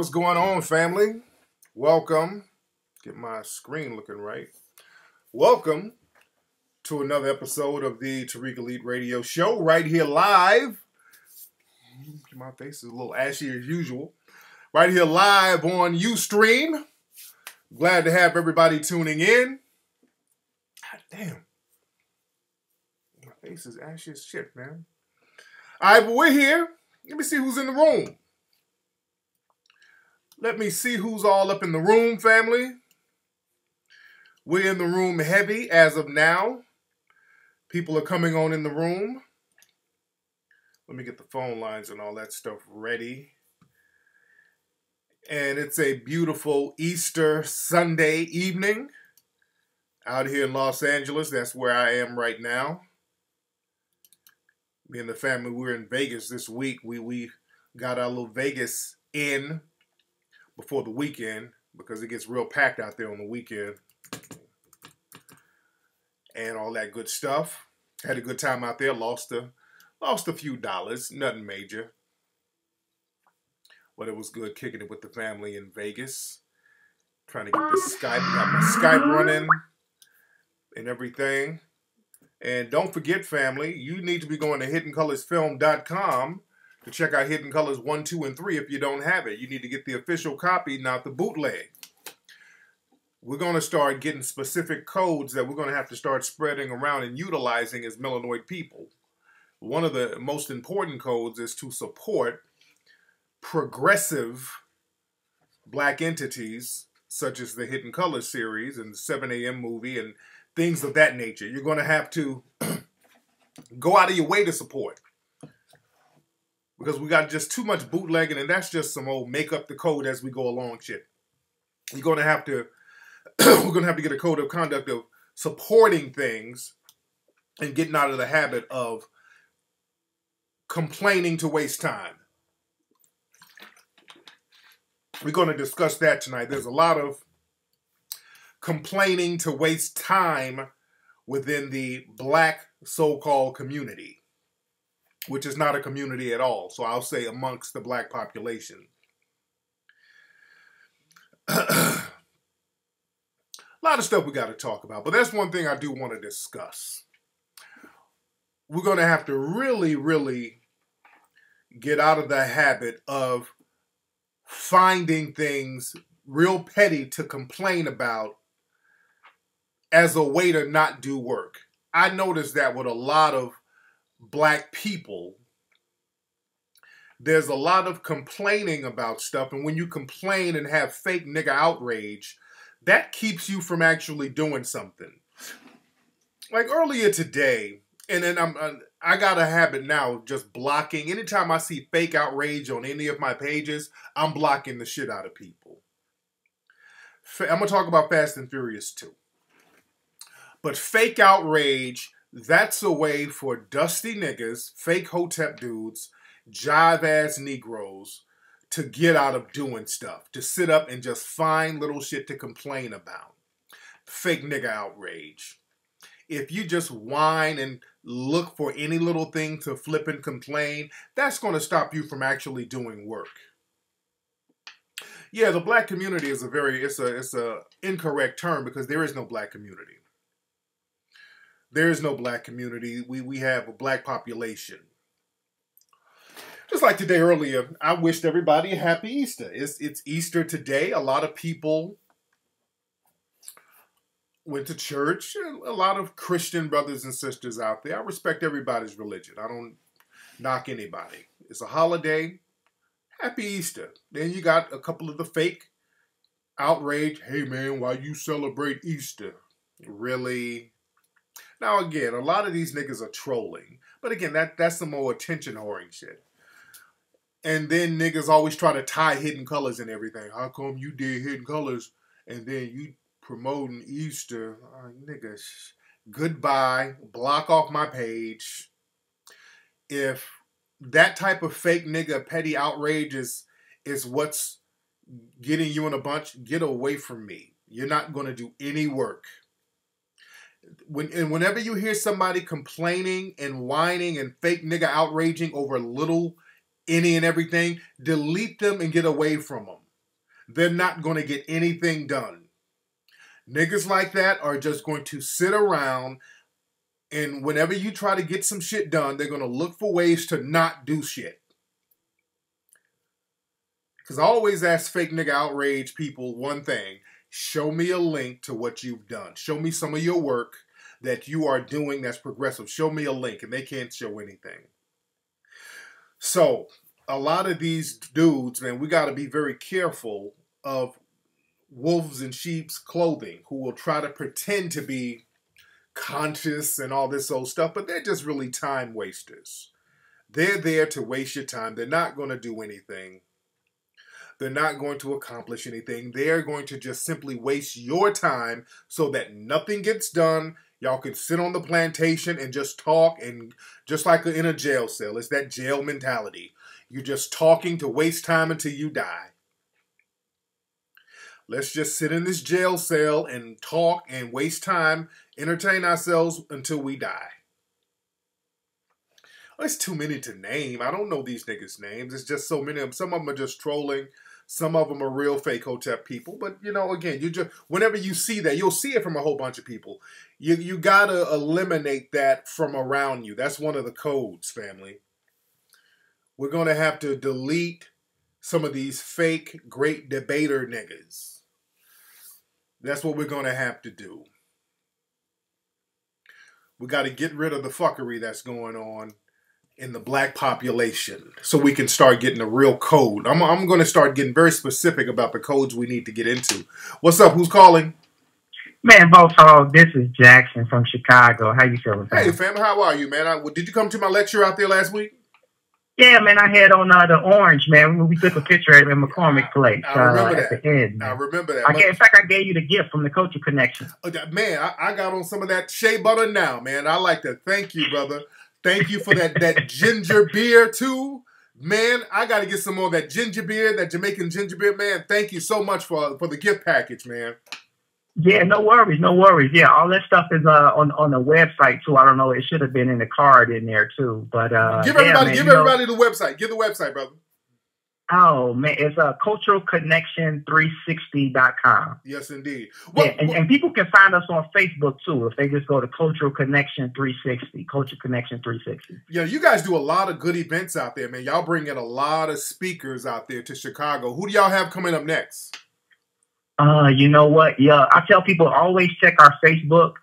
what's going on, family? Welcome. Get my screen looking right. Welcome to another episode of the Tariq Elite Radio Show right here live. My face is a little ashy as usual. Right here live on Ustream. Glad to have everybody tuning in. God damn. My face is ashy as shit, man. All right, but we're here. Let me see who's in the room. Let me see who's all up in the room, family. We're in the room heavy as of now. People are coming on in the room. Let me get the phone lines and all that stuff ready. And it's a beautiful Easter Sunday evening out here in Los Angeles. That's where I am right now. Me and the family, we're in Vegas this week. We got our little Vegas in before the weekend because it gets real packed out there on the weekend and all that good stuff. Had a good time out there. Lost a few dollars. Nothing major. But it was good kicking it with the family in Vegas. Trying to get the Skype. Got my Skype running and everything. And don't forget, family, you need to be going to HiddenColorsFilm.com to check out Hidden Colors 1, 2, and 3 if you don't have it. You need to get the official copy, not the bootleg. We're going to start getting specific codes that we're going to have to start spreading around and utilizing as melanoid people. One of the most important codes is to support progressive black entities, such as the Hidden Colors series and the 7 a.m. movie and things of that nature. You're going to have to go out of your way to support. Because we got just too much bootlegging, and that's just some old make up the code as we go along shit. You're going to have to, we're going to have to get a code of conduct of supporting things and getting out of the habit of complaining to waste time. We're going to discuss that tonight. There's a lot of complaining to waste time within the black so-called community, which is not a community at all. So I'll say amongst the black population. A lot of stuff we got to talk about, but that's one thing I do want to discuss. We're going to have to really, really get out of the habit of finding things real petty to complain about as a way to not do work. I noticed that with a lot of black people, there's a lot of complaining about stuff, and when you complain and have fake nigga outrage, that keeps you from actually doing something. Like earlier today, and then I got a habit now of just blocking. Anytime I see fake outrage on any of my pages, I'm blocking the shit out of people. I'm going to talk about Fast and Furious 2. But fake outrage, that's a way for dusty niggas, fake hotep dudes, jive-ass Negroes to get out of doing stuff. To sit up and just find little shit to complain about. Fake nigga outrage. If you just whine and look for any little thing to flip and complain, that's going to stop you from actually doing work. Yeah, the black community is it's a incorrect term because there is no black community. There is no black community. We have a black population. Just like today earlier, I wished everybody a happy Easter. It's Easter today. A lot of people went to church. A lot of Christian brothers and sisters out there. I respect everybody's religion. I don't knock anybody. It's a holiday. Happy Easter. Then you got a couple of the fake outrage. Hey man, why you celebrate Easter? Really? Now again, a lot of these niggas are trolling. But again, that's some more attention whoring shit. And then niggas always try to tie Hidden Colors and everything. How come you did Hidden Colors and then you promoting Easter? Niggas, goodbye. Block off my page. If that type of fake nigga petty outrage is what's getting you in a bunch, get away from me. You're not going to do any work. Whenever you hear somebody complaining and whining and fake nigga outraging over little, any and everything, delete them and get away from them. they're not going to get anything done. Niggas like that are just going to sit around, and whenever you try to get some shit done, they're going to look for ways to not do shit. Because I always ask fake nigga outrage people one thing. Show me a link to what you've done. Show me some of your work that you are doing that's progressive. Show me a link, and they can't show anything. So, a lot of these dudes, man, we got to be very careful of wolves in sheep's clothing who will try to pretend to be conscious and all this old stuff, but they're just really time wasters. They're there to waste your time. They're not going to do anything. They're not going to accomplish anything. They're going to just simply waste your time so that nothing gets done. Y'all can sit on the plantation and just talk, and just like in a jail cell. It's that jail mentality. You're just talking to waste time until you die. Let's just sit in this jail cell and talk and waste time, entertain ourselves until we die. There's too many to name. I don't know these niggas' names. It's just so many of them. Some of them are just trolling. Some of them are real fake Hotep people. But, you know, again, you just whenever you see that, you'll see it from a whole bunch of people. You got to eliminate that from around you. That's one of the codes, family. We're going to have to delete some of these fake great debater niggas. That's what we're going to have to do. We got to get rid of the fuckery that's going on in the black population so we can start getting a real code. I'm going to start getting very specific about the codes we need to get into. What's up? Who's calling? Man, both this is Jackson from Chicago. How you feeling, fam? Hey, fam, how are you, man? Did you come to my lecture out there last week? Yeah, man, I had on the orange, man. We took a picture at McCormick Place I remember that. at the end. Man. I remember that. In fact, I gave you the gift from the Culture Connection. Man, I got on some of that shea butter now, man. I like to thank you, brother. Thank you for that ginger beer, too. Man, I got to get some more of that ginger beer, that Jamaican ginger beer. Man, thank you so much for the gift package, man. Yeah, no worries, no worries. Yeah, all that stuff is on the website, too. I don't know. It should have been in the card in there, too. But give everybody the website. Give the website, brother. Oh, man, it's culturalconnection360.com. Yes, indeed. And people can find us on Facebook, too, if they just go to Cultural Connection 360, Culture Connection 360. Yeah, you guys do a lot of good events out there, man. Y'all bring in a lot of speakers out there to Chicago. Who do y'all have coming up next? You know what? Yeah, I tell people always check our Facebook.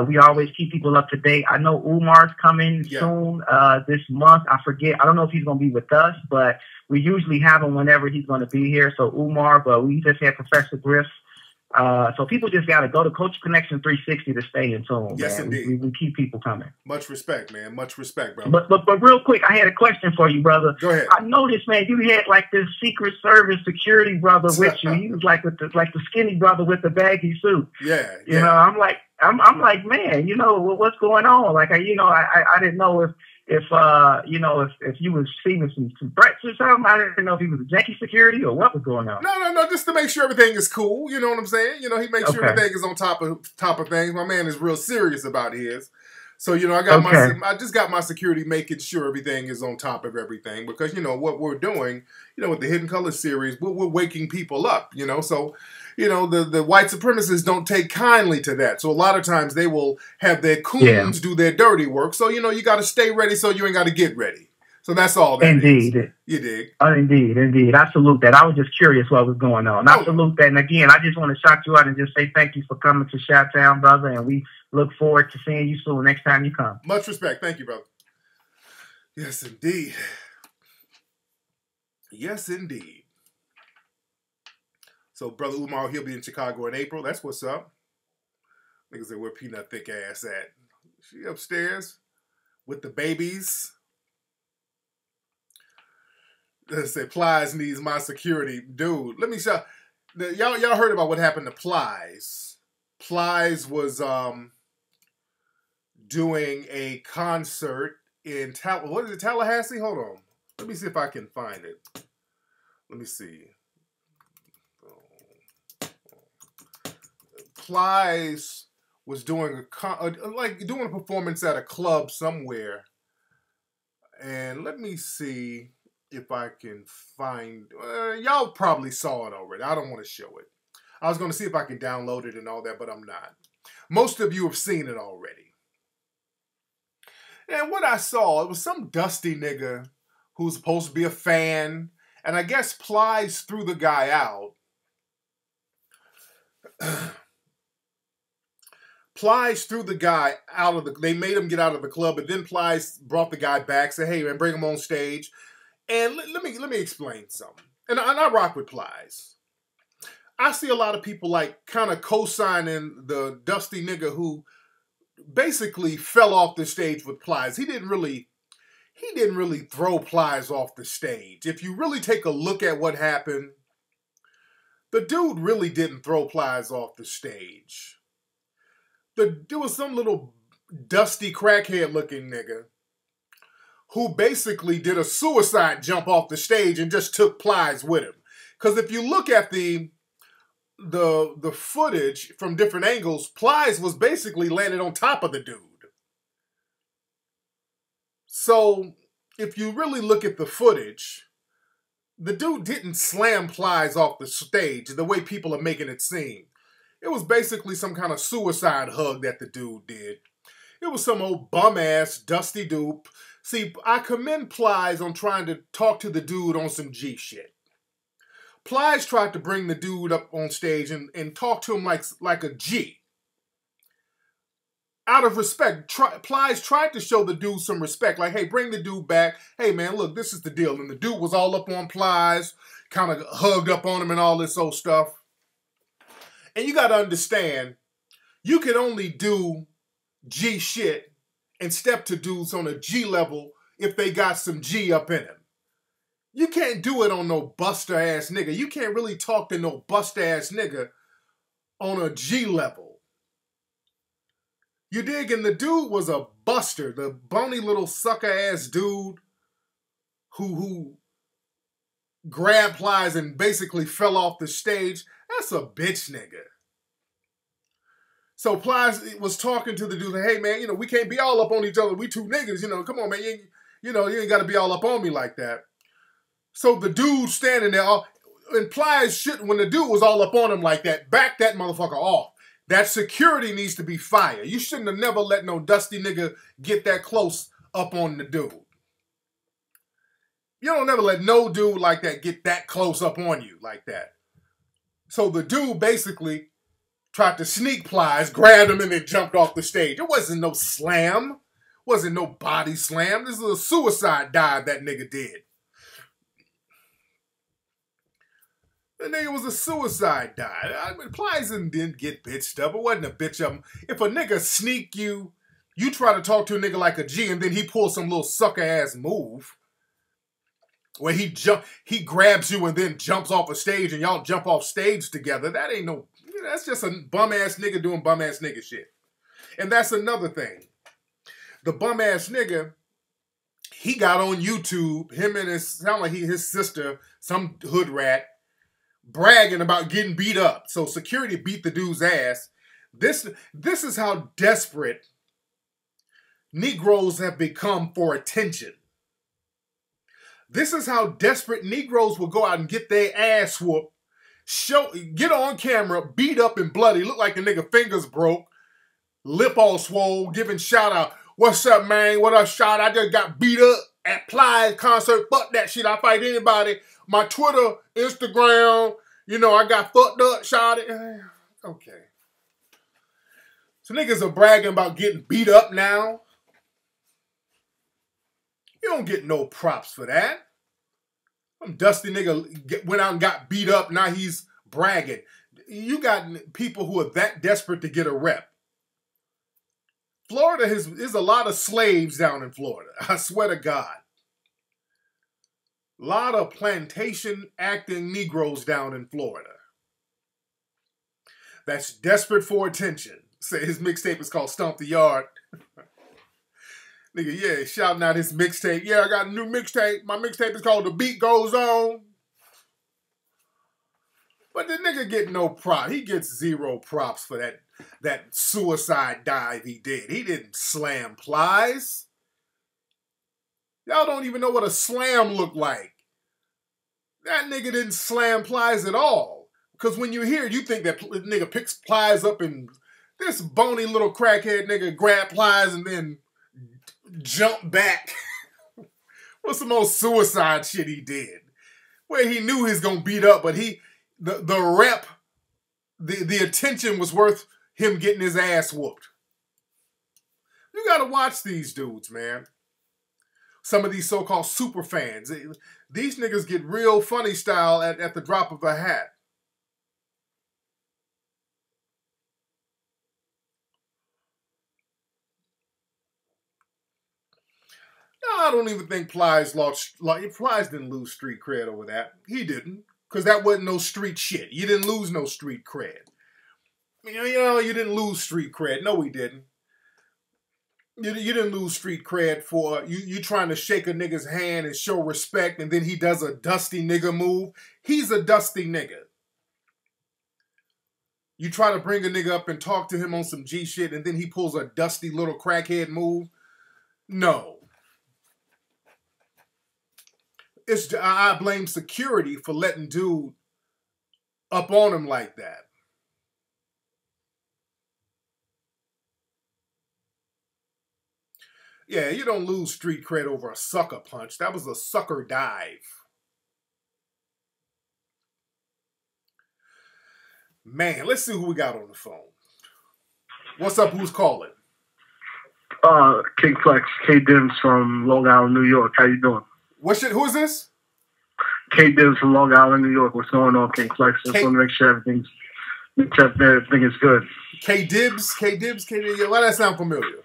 We always keep people up to date. I know Umar's coming soon this month. I forget. I don't know if he's going to be with us, but we usually have him whenever he's going to be here. So Umar, but we just had Professor Griff. So people just got to go to Culture Connection 360 to stay in tune. Yes, man. indeed. We keep people coming. Much respect, man. Much respect, brother. But real quick, I had a question for you, brother. Go ahead. I noticed, man, you had like this Secret Service security brother with you. He was like the skinny brother with the baggy suit. Yeah. You know, I'm like, man, you know, what's going on? Like, I didn't know if you was seeing some threats or something. I didn't know if he was a janky security or what was going on. No, just to make sure everything is cool. You know what I'm saying? You know, he makes sure everything is on top of things. My man is real serious about his. So, you know, I just got my security making sure everything is on top of everything because, you know, what we're doing, you know, with the Hidden Color series, we're waking people up, you know, so, you know, the white supremacists don't take kindly to that. So a lot of times they will have their coons do their dirty work. So, you know, you got to stay ready so you ain't got to get ready. So that's all that Indeed. is. You dig? Indeed. I salute that. I was just curious what was going on. I salute that. And again, I just want to shout you out and just say thank you for coming to Chi-Town, brother. And we look forward to seeing you soon next time you come. Much respect. Thank you, brother. Yes, indeed. Yes, indeed. So, Brother Umar, he'll be in Chicago in April. That's what's up. Niggas say, where Peanut thick ass at? She upstairs with the babies. They say, Plies needs my security. Dude, let me show. Y'all heard about what happened to Plies. Plies was doing a concert in Tallahassee? Hold on. Let me see if I can find it. Let me see. Plies was doing doing a performance at a club somewhere. And let me see if I can find... y'all probably saw it already. I don't want to show it. I was going to see if I can download it and all that, but I'm not. Most of you have seen it already. And what I saw, it was some dusty nigga who's supposed to be a fan, and I guess Plies threw the guy out. Plies threw the guy out of the... They made him get out of the club, but then Plies brought the guy back, said, hey, man, bring him on stage. And let me explain something. And I rock with Plies. I see a lot of people like kind of co-signing the dusty nigga who basically fell off the stage with Plies. He didn't really throw Plies off the stage. If you really take a look at what happened, the dude really didn't throw Plies off the stage. There was some little dusty crackhead looking nigga who basically did a suicide jump off the stage and just took Plies with him. Because if you look at the footage from different angles, Plies was basically landed on top of the dude. So if you really look at the footage, the dude didn't slam Plies off the stage the way people are making it seem. It was basically some kind of suicide hug that the dude did. It was some old bum-ass, dusty dude. See, I commend Plies on trying to talk to the dude on some G shit. Plies tried to bring the dude up on stage and talk to him like a G. Out of respect, Plies tried to show the dude some respect. Like, hey, bring the dude back. Hey, man, look, this is the deal. And the dude was all up on Plies, kind of hugged up on him and all this old stuff. And you got to understand, you can only do G shit and step to dudes on a G level if they got some G up in them. You can't do it on no buster ass nigga. You can't really talk to no buster ass nigga on a G level. You dig? And the dude was a buster, the bony little sucker ass dude who grabbed Plies and basically fell off the stage. That's a bitch nigga. So Plies was talking to the dude, hey man, you know, we can't be all up on each other. We two niggas, you know, come on man, you ain't got to be all up on me like that. So the dude standing there, and Plies shit, when the dude was all up on him like that, back that motherfucker off. That security needs to be fired. You shouldn't have never let no dusty nigga get that close up on the dude. You don't never let no dude like that get that close up on you like that. So the dude basically tried to sneak Plies, grabbed him, and then jumped off the stage. It wasn't no slam. It wasn't no body slam. This was a suicide dive that nigga did. The nigga was a suicide dive. I mean, Plies didn't get bitched up. It wasn't a bitch up. If a nigga sneak you, you try to talk to a nigga like a G, and then he pulls some little sucker ass move where he grabs you and then jumps off a stage, and y'all jump off stage together. That ain't no. That's just a bum ass nigga doing bum ass nigga shit. And that's another thing. The bum ass nigga, he got on YouTube. Him and his sister, some hood rat, bragging about getting beat up. So security beat the dude's ass. This is how desperate Negroes have become for attention. This is how desperate Negroes will go out and get their ass whooped, get on camera, beat up and bloody, look like the nigga fingers broke, lip all swole, giving shout out, what's up man, what up shout, I just got beat up at Plies concert, fuck that shit, I fight anybody. My Twitter, Instagram, you know, I got fucked up, shot it. Okay. So niggas are bragging about getting beat up now. You don't get no props for that. Some dusty nigga went out and got beat up, now he's bragging. You got people who are that desperate to get a rep. Florida is a lot of slaves down in Florida. I swear to God. A lot of plantation acting Negroes down in Florida. That's desperate for attention. Say his mixtape is called Stomp the Yard. Nigga, yeah, shouting out his mixtape. Yeah, I got a new mixtape. My mixtape is called The Beat Goes On. But the nigga get no prop. He gets zero props for that suicide dive he did. He didn't slam Plies. Y'all don't even know what a slam looked like. That nigga didn't slam Plies at all. Because when you hear it, you think that nigga picks Plies up and this bony little crackhead nigga grab Plies and then jump back. What's the most suicide shit he did? Where he knew he was gonna beat up, but the rep, the attention was worth him getting his ass whooped. You gotta watch these dudes, man. Some of these so-called super fans. These niggas get real funny style at the drop of a hat. No, I don't even think Plies lost. Plies didn't lose street cred over that. He didn't, because that wasn't no street shit. You didn't lose no street cred. You know, you didn't lose street cred. No, he didn't. You didn't lose street cred for you trying to shake a nigga's hand and show respect, and then he does a dusty nigga move. He's a dusty nigga. You try to bring a nigga up and talk to him on some G shit, and then he pulls a dusty little crackhead move. No. I blame security for letting dude up on him like that. Yeah, you don't lose street cred over a sucker punch. That was a sucker dive. Man, let's see who we got on the phone. What's up? Who's calling? King Flex, K Dims from Long Island, New York. How you doing? Who is this? K Dims from Long Island, New York. What's going on, King Flex? Just want to make sure everything is good. K Dibs. Why does that sound familiar?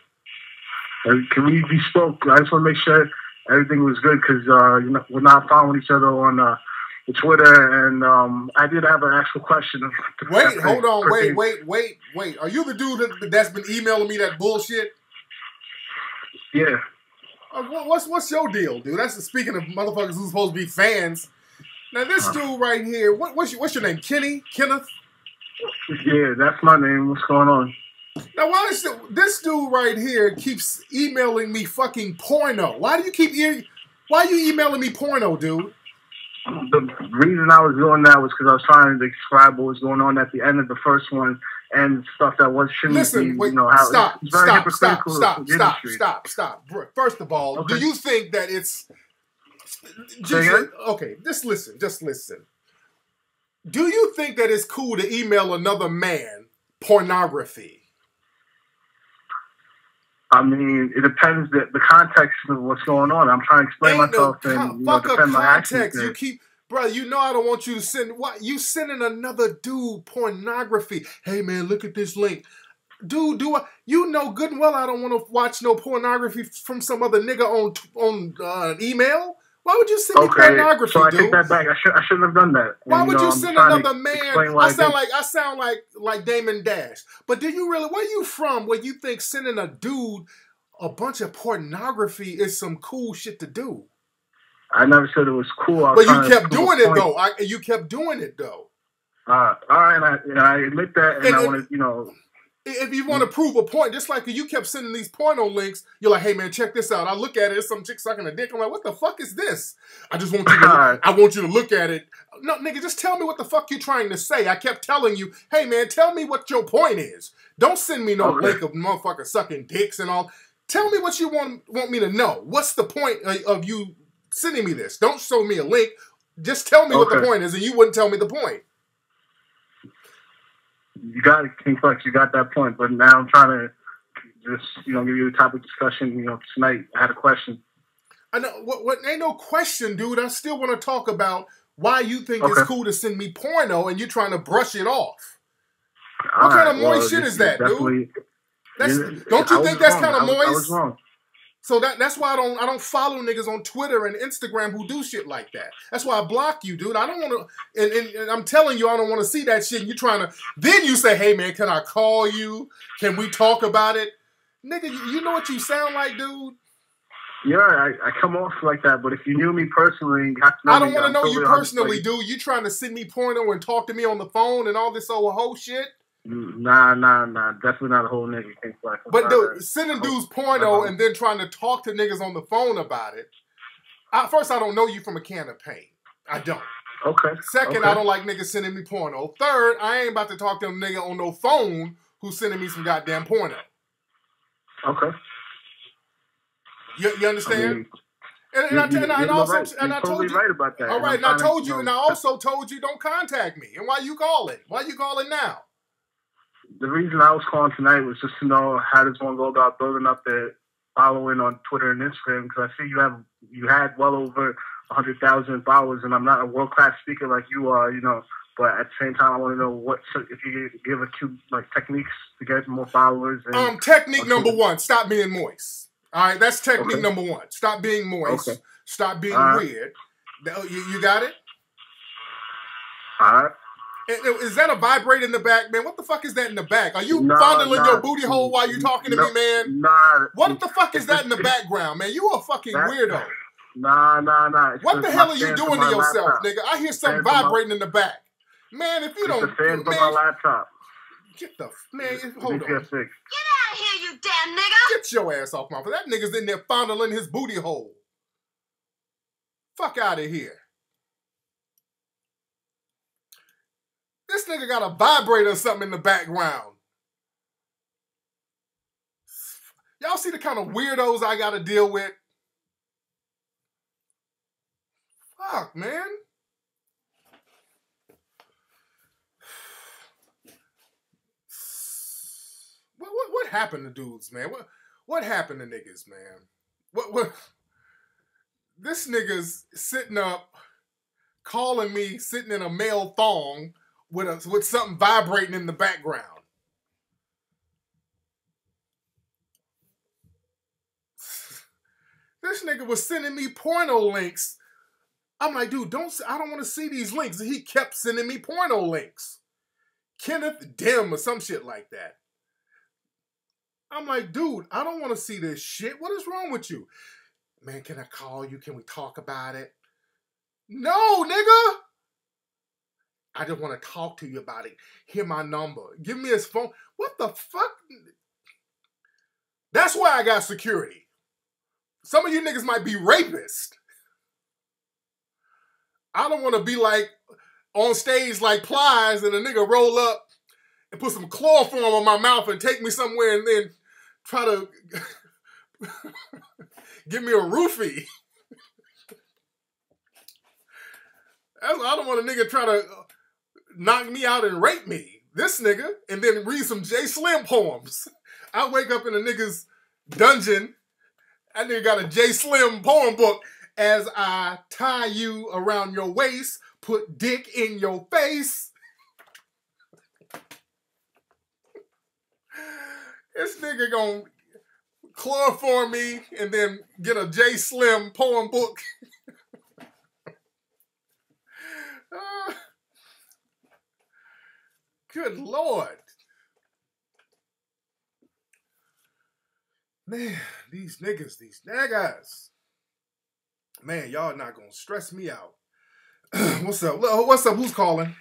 Can we be spoke? I just want to make sure everything was good because we're not following each other on Twitter, and I did have an actual question. Wait, hold on, wait. Are you the dude that's been emailing me that bullshit? Yeah. What's your deal, dude? That's speaking of motherfuckers who's supposed to be fans. Now this dude right here, what's your name? Kenny? Kenneth? Yeah, that's my name. What's going on? Now why is this dude right here keeps emailing me fucking porno? Why are you emailing me porno, dude? The reason I was doing that was because I was trying to describe what was going on at the end of the first one and stuff that shouldn't Listen, be, wait, stop. First of all, okay. Do you think that it's... Okay, just listen. Do you think that it's cool to email another man pornography? I mean, it depends the context of what's going on. I'm trying to explain myself and defend my actions. Bro, you know I don't want you to send... What? You sending another dude pornography. Hey, man, look at this link. Dude, you know good and well I don't want to watch no pornography from some other nigga on email. Why would you send me pornography, so I dude? take that back. I shouldn't have done that. Why would you send another man? I sound like Damon Dash. But do you really... Where you from where you think sending a dude a bunch of pornography is some cool shit to do? I never said it was cool. But you kept doing it, though. You kept doing it, though. All right, and I admit that, and I want to, If you want to prove a point, just like you kept sending these porno links, you're like, hey, man, check this out. I look at it, it's some chick sucking a dick. I'm like, what the fuck is this? I want you to look at it. No, nigga, just tell me what the fuck you're trying to say. I kept telling you, hey, man, tell me what your point is. Don't send me no link of motherfuckers sucking dicks and all. Tell me what you want me to know. What's the point of you sending me this? Don't show me a link. Just tell me what the point is, and you wouldn't tell me the point. You got it, King Flex. You got that point. But now I'm trying to just, give you a topic discussion. Tonight I had a question. I know. What? Ain't no question, dude. I still want to talk about why you think it's cool to send me porno, and you're trying to brush it off. What kind of moist shit is that, dude? Don't you think that's kind of moist? I was wrong. So that's why I don't follow niggas on Twitter and Instagram who do shit like that. That's why I block you, dude. I don't want to, and I'm telling you, I don't want to see that shit. And you're trying to, then you say, hey man, can I call you? Can we talk about it? Nigga, you know what you sound like, dude? Yeah, I come off like that, but if you knew me personally, you have to know I don't want to know you personally, dude. You trying to send me porno and talk to me on the phone and all this old whole shit? Nah. Definitely not a whole nigga. But dude, sending dudes porno and then trying to talk to niggas on the phone about it. First, I don't know you from a can of paint. I don't. Okay. Second, I don't like niggas sending me porno. Third, I ain't about to talk to them nigga on no phone who's sending me some goddamn porno. Okay. You understand? I I told you right about that. All right, and I told you, and I also told you don't contact me. And why you calling? Why you calling now? The reason I was calling tonight was just to know how this one go about building up the following on Twitter and Instagram, because I see you had well over 100,000 followers, and I'm not a world class speaker like you are, you know. But at the same time, I want to know if you give a few techniques to get more followers. And, technique number one: stop being moist. All right, that's technique number one. Stop being moist. Okay. Stop being weird. You got it? All right. Is that a vibrate in the back, man? What the fuck is that in the back? Are you fondling your booty hole while you talking to me, man? Nah. What the fuck is that in the background, man? You a fucking weirdo. Nah. What the hell are you doing to yourself, nigga? I hear something vibrating in the back. Man, if you don't... It's the fan from my laptop. Get the... Man, hold on. Get out of here, you damn nigga! Get your ass off my... That nigga's in there fondling his booty hole. Fuck out of here. This nigga got a vibrator or something in the background. Y'all see the kind of weirdos I gotta deal with? Fuck, man. What happened to dudes, man? What happened to niggas, man? What? This nigga's sitting up, calling me, sitting in a male thong with something vibrating in the background. This nigga was sending me porno links. I'm like, dude, I don't want to see these links. He kept sending me porno links. Kenneth Dim or some shit like that. I'm like, dude, I don't want to see this shit. What is wrong with you? Man, can I call you? Can we talk about it? No, nigga. I just want to talk to you about it. Hear my number. Give me his phone. What the fuck? That's why I got security. Some of you niggas might be rapists. I don't want to be like on stage like Plies and a nigga roll up and put some chloroform on my mouth and take me somewhere and then try to give me a roofie. I don't want a nigga try to knock me out and rape me. This nigga, and then read some J Slim poems. I wake up in a nigga's dungeon. That nigga got a J Slim poem book. As I tie you around your waist, put dick in your face. This nigga gonna chloroform me and then get a J Slim poem book. Good Lord. Man, these niggas. Man, y'all not gonna stress me out. What's up? What's up? Who's calling?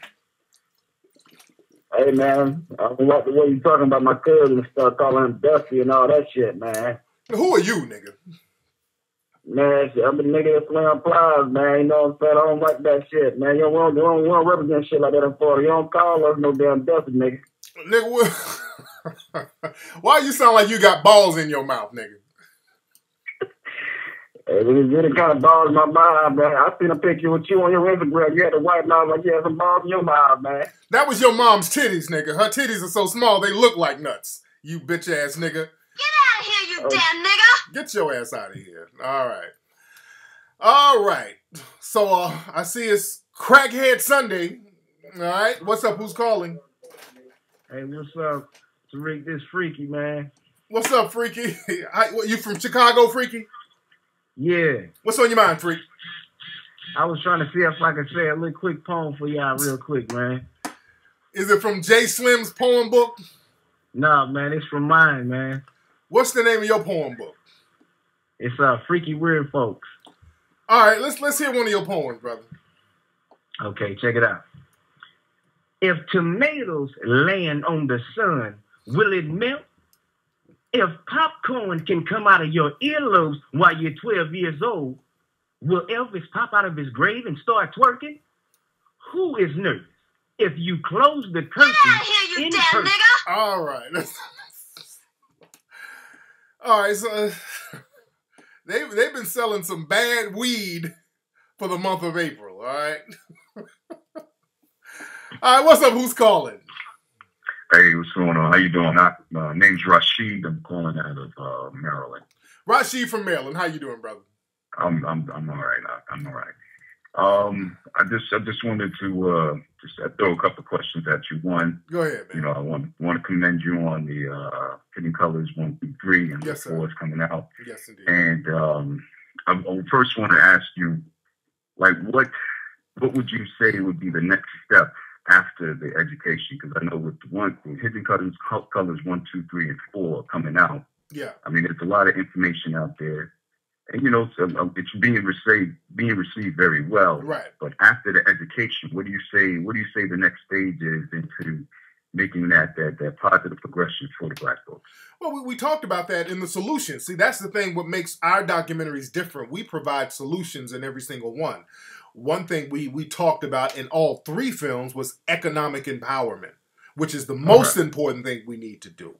Hey, man, I don't like the way you talking about my cousin and stuff, calling him Dusty and all that shit, man. Who are you, nigga? Man, I'm a nigga that's playing plies, man. You know what I'm saying? I don't like that shit, man. You don't want to represent shit like that in Florida. You don't call us no damn Dusty, nigga. Nigga, why you sound like you got balls in your mouth, nigga? It was really kind of balls in my mind, man. I seen a picture with you on your Instagram. You had the white mouth like you had some balls in your mouth, man. That was your mom's titties, nigga. Her titties are so small they look like nuts. You bitch ass nigga. Get out of here, you damn nigga! Get your ass out of here. All right. So I see it's Crackhead Sunday. All right. What's up? Who's calling? Hey, what's up? Tariq, this Freaky, man. What's up, Freaky? You from Chicago, Freaky? Yeah. What's on your mind, Freak? I was trying to see if I could say a little quick poem for y'all real quick, man. Is it from J Slim's poem book? Nah, man, it's from mine, man. What's the name of your poem book? It's Freaky Weird Folks. All right, let's hear one of your poems, brother. Okay, check it out. If tomatoes land on the sun, will it melt? If popcorn can come out of your earlobes while you're 12 years old, will Elvis pop out of his grave and start twerking? Who is nervous? If you close the curtain, Get out of here, you damn nigga! All right. All right, so they've been selling some bad weed for the month of April, all right? All right, what's up? Who's calling? Hey, what's going on? How you doing? Name's Rashid. I'm calling out of Maryland. Rashid from Maryland. How you doing, brother? I'm all right. I'm all right. I just wanted to throw a couple of questions at you. One, go ahead, man. You know, I want to commend you on the Hidden Colors 1 through 3 and yes, 4 is coming out. Yes, indeed. And I first want to ask you, like, what would you say would be the next step after the education? Because I know with Hidden Colors 1, 2, 3, and 4 coming out. Yeah. I mean, there's a lot of information out there. And, you know, it's being received very well. Right. But after the education, what do you say the next stage is into making that positive progression for the Black folks? Well, we talked about that in the solutions. See, that's the thing. What makes our documentaries different, we provide solutions in every single one. One thing we talked about in all 3 films was economic empowerment, which is the most important thing we need to do.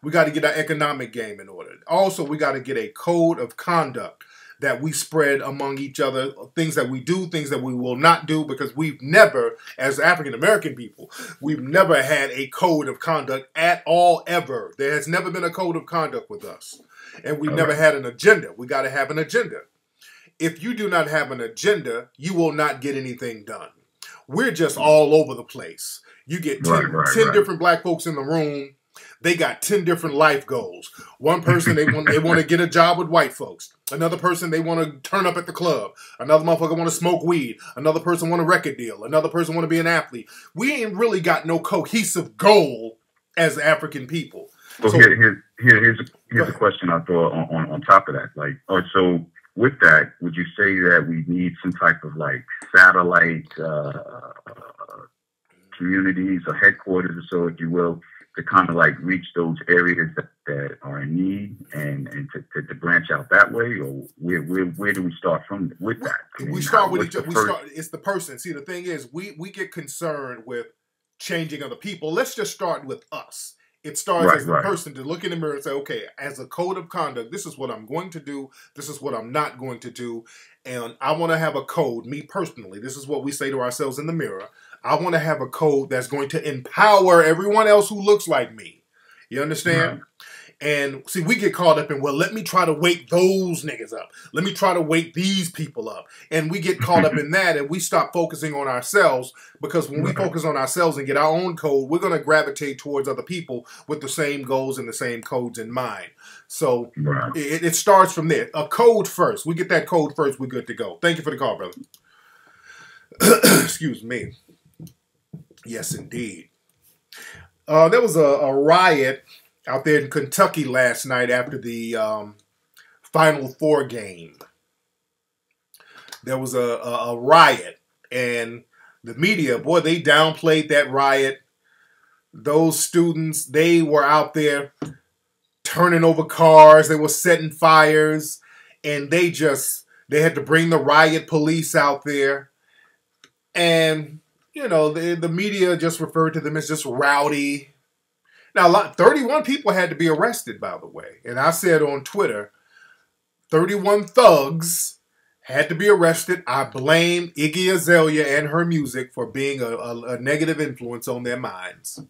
We got to get our economic game in order. Also, we got to get a code of conduct that we spread among each other, things that we do, things that we will not do, because we've never, as African-American people, we've never had a code of conduct at all, ever. There has never been a code of conduct with us. And we've never had an agenda. We got to have an agenda. If you do not have an agenda, you will not get anything done. We're just all over the place. You get 10 different Black folks in the room. They got 10 different life goals. One person, they want to get a job with white folks. Another person, they want to turn up at the club. Another motherfucker want to smoke weed. Another person want a record deal. Another person want to be an athlete. We ain't really got no cohesive goal as African people. Well, so, here's a question I'll throw on top of that. Like, so with that, would you say that we need some type of like satellite communities or headquarters, or so, if you will, to kind of like reach those areas that are in need and to branch out that way? Or where do we start from with that? I mean, we start with each other. It's the person. See, the thing is, we get concerned with changing other people. Let's just start with us. It starts as the person to look in the mirror and say, okay, as a code of conduct, this is what I'm going to do. This is what I'm not going to do. And I want to have a code, me personally. This is what we say to ourselves in the mirror. I want to have a code that's going to empower everyone else who looks like me. You understand? And see, we get caught up in, well, let me try to wake those niggas up. Let me try to wake these people up. And we get caught up in that, and we stop focusing on ourselves, because when we focus on ourselves and get our own code, we're going to gravitate towards other people with the same goals and the same codes in mind. So it starts from there. A code first. We get that code first, we're good to go. Thank you for the call, brother. Excuse me. Yes, indeed. There was a riot out there in Kentucky last night after the Final Four game. There was a riot, and the media, boy, they downplayed that riot. Those students, they were out there turning over cars. They were setting fires, and they had to bring the riot police out there. And, you know, the media just referred to them as just rowdy. Now, 31 people had to be arrested, by the way. And I said on Twitter, 31 thugs had to be arrested. I blame Iggy Azalea and her music for being a negative influence on their minds.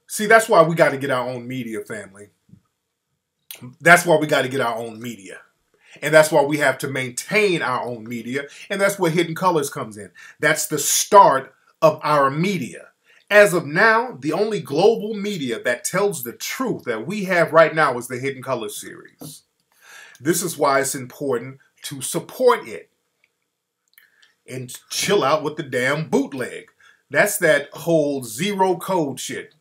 See, that's why we got to get our own media, family. That's why we got to get our own media. And that's why we have to maintain our own media. And that's where Hidden Colors comes in. That's the start of our media. As of now, the only global media that tells the truth that we have right now is the Hidden Colors series. This is why it's important to support it and chill out with the damn bootleg. That's that whole zero code shit.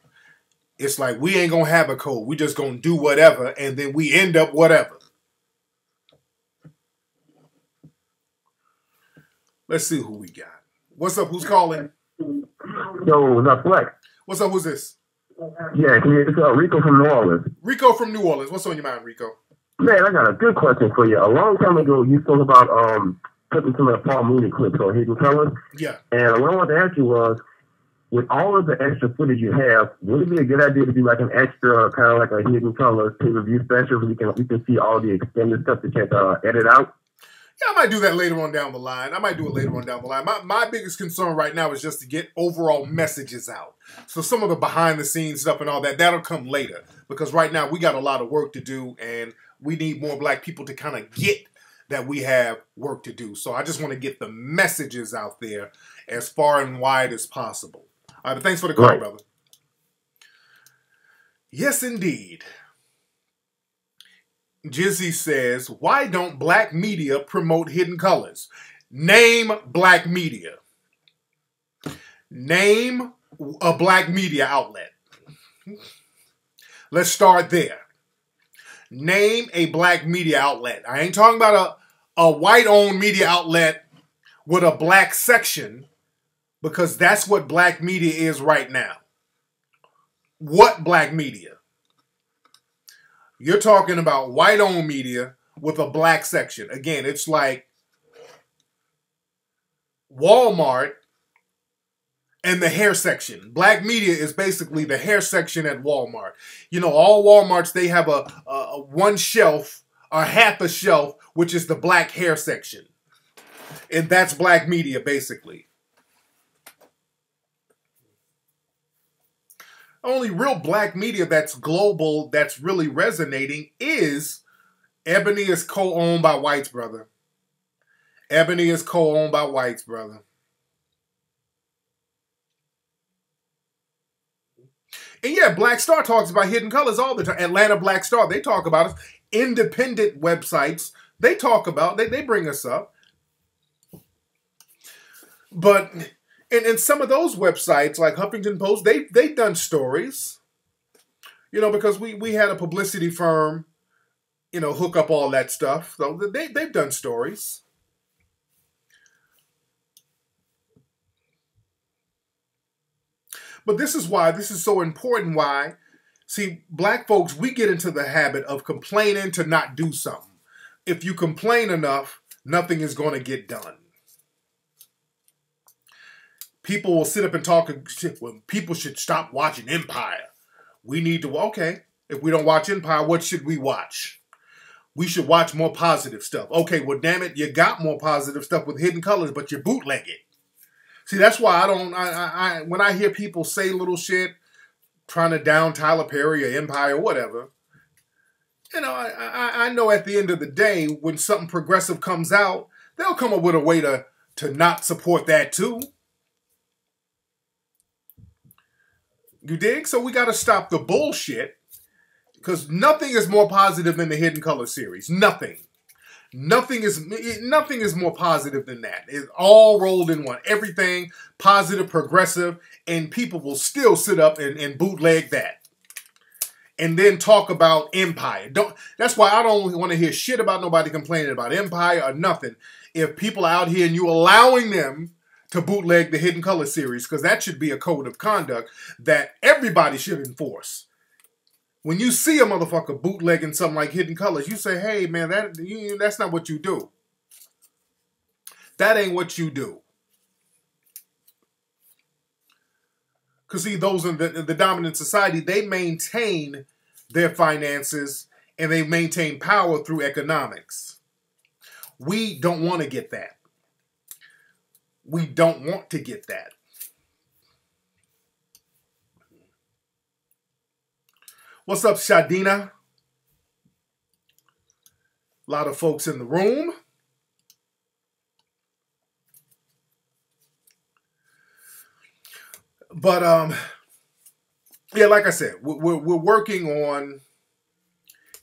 It's like we ain't gonna have a code. We just gonna do whatever, and then we end up whatever. Let's see who we got. What's up? Who's calling? Yo, what's up, Flex? What's up? Who's this? Yeah, it's Rico from New Orleans. Rico from New Orleans. What's on your mind, Rico? Man, I got a good question for you. A long time ago, you spoke about putting some of the Paul Mooney clips on Hidden Colors. Yeah. And what I wanted to ask you was, with all of the extra footage you have, would it be a good idea to do like an extra kind of like a Hidden Colors pay-per-view special where we can see all the extended stuff that you can edit out? Yeah, I might do that later on down the line. My biggest concern right now is just to get overall messages out. So some of the behind-the-scenes stuff and all that, that'll come later. Because right now we got a lot of work to do, and we need more black people to kind of get that we have work to do. So I just want to get the messages out there as far and wide as possible. All right, but thanks for the call, brother. Yes, indeed. Jizzy says, why don't black media promote Hidden Colors? Name black media. Name a black media outlet. Let's start there. Name a black media outlet. I ain't talking about a white-owned media outlet with a black section, because that's what black media is right now. What black media? You're talking about white-owned media with a black section. Again, it's like Walmart and the hair section. Black media is basically the hair section at Walmart. You know, all Walmarts, they have a one shelf, or half a shelf, which is the black hair section. And that's black media, basically. Only real black media that's global, that's really resonating, is Ebony is co-owned by whites, brother. Ebony is co-owned by whites, brother. And yeah, Black Star talks about Hidden Colors all the time. Atlanta Black Star, they talk about us. Independent websites, they talk about, they bring us up. But and some of those websites, like Huffington Post, they've done stories. You know, because we had a publicity firm, you know, hook up all that stuff. So they've done stories. But this is why this is so important. Why? See, black folks, we get into the habit of complaining to not do something. If you complain enough, nothing is going to get done. People will sit up and talk, well, people should stop watching Empire. We need to, okay, if we don't watch Empire, what should we watch? We should watch more positive stuff. Okay, well, damn it, you got more positive stuff with Hidden Colors, but you bootleg it. See, that's why when I hear people say little shit, trying to down Tyler Perry or Empire or whatever, you know, I know at the end of the day, when something progressive comes out, they'll come up with a way to not support that too. You dig? So we got to stop the bullshit, because nothing is more positive than the Hidden Color series. Nothing. Nothing is more positive than that. It's all rolled in one. Everything positive, progressive, and people will still sit up and bootleg that. And then talk about Empire. That's why I don't want to hear shit about nobody complaining about Empire or nothing. If people are out here and you allowing them to bootleg the Hidden Color series, because that should be a code of conduct that everybody should enforce. When you see a motherfucker bootlegging something like Hidden Colors, you say, hey, man, that's not what you do. That ain't what you do. Because, see, those in the dominant society, they maintain their finances and they maintain power through economics. We don't want to get that. We don't want to get that. What's up, Shadina? A lot of folks in the room. But, yeah, like I said, we're working on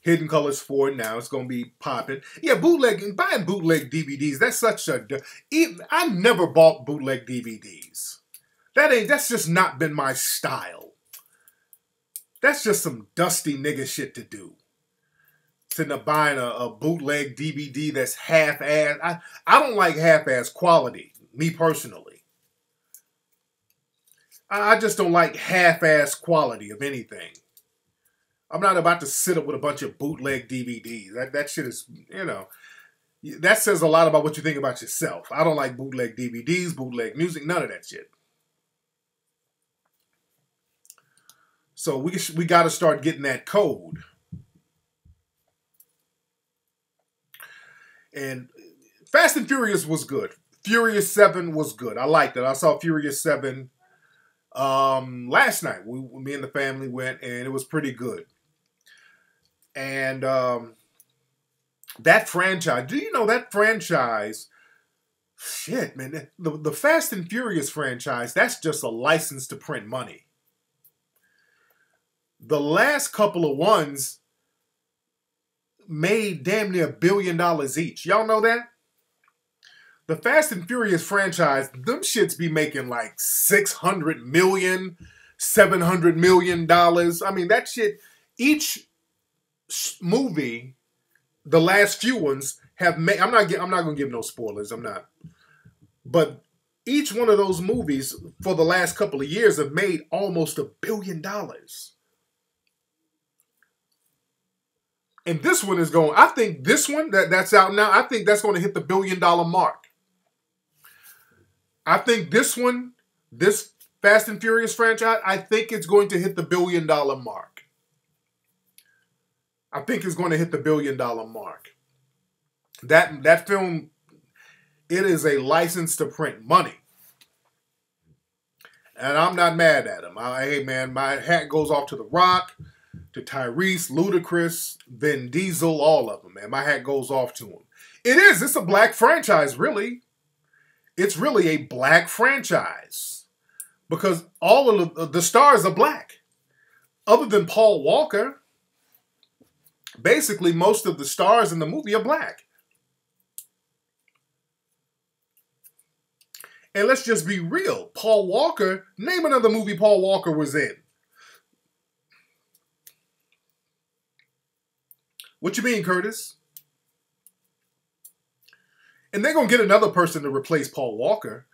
Hidden Colors 4 now. It's going to be popping. Yeah, buying bootleg DVDs, that's such a... I never bought bootleg DVDs. That's just not been my style. That's just some dusty nigga shit to do. Sitting up buying a bootleg DVD that's half-ass. I don't like half-ass quality, me personally. I just don't like half-ass quality of anything. I'm not about to sit up with a bunch of bootleg DVDs. That shit is, you know. that says a lot about what you think about yourself. I don't like bootleg DVDs, bootleg music, none of that shit. So we got to start getting that code. And Fast and Furious was good. Furious 7 was good. I liked it. I saw Furious 7 last night. Me and the family went, and it was pretty good. And that franchise, do you know that franchise? Shit, man. The Fast and Furious franchise, that's just a license to print money. The last couple of ones made damn near $1 billion each. Y'all know that? The Fast and Furious franchise, them shits be making like $600 million, $700 million. I mean, that shit, each movie, the last few ones have made, I'm not going to give no spoilers, I'm not. But each one of those movies for the last couple of years have made almost $1 billion. And this one is going, I think this one that's out now, I think that's going to hit the $1 billion mark. I think this one, this Fast and Furious franchise, I think it's going to hit the $1 billion mark. I think it's going to hit the $1 billion mark. That film, it is a license to print money. And I'm not mad at him. Hey, man, my hat goes off to The Rock, to Tyrese, Ludacris, Vin Diesel, all of them, man. My hat goes off to them. It's a black franchise, really. It's really a black franchise. Because all of the stars are black. Other than Paul Walker, basically most of the stars in the movie are black. And let's just be real. Paul Walker, name another movie Paul Walker was in. What you mean, Curtis? And they're going to get another person to replace Paul Walker.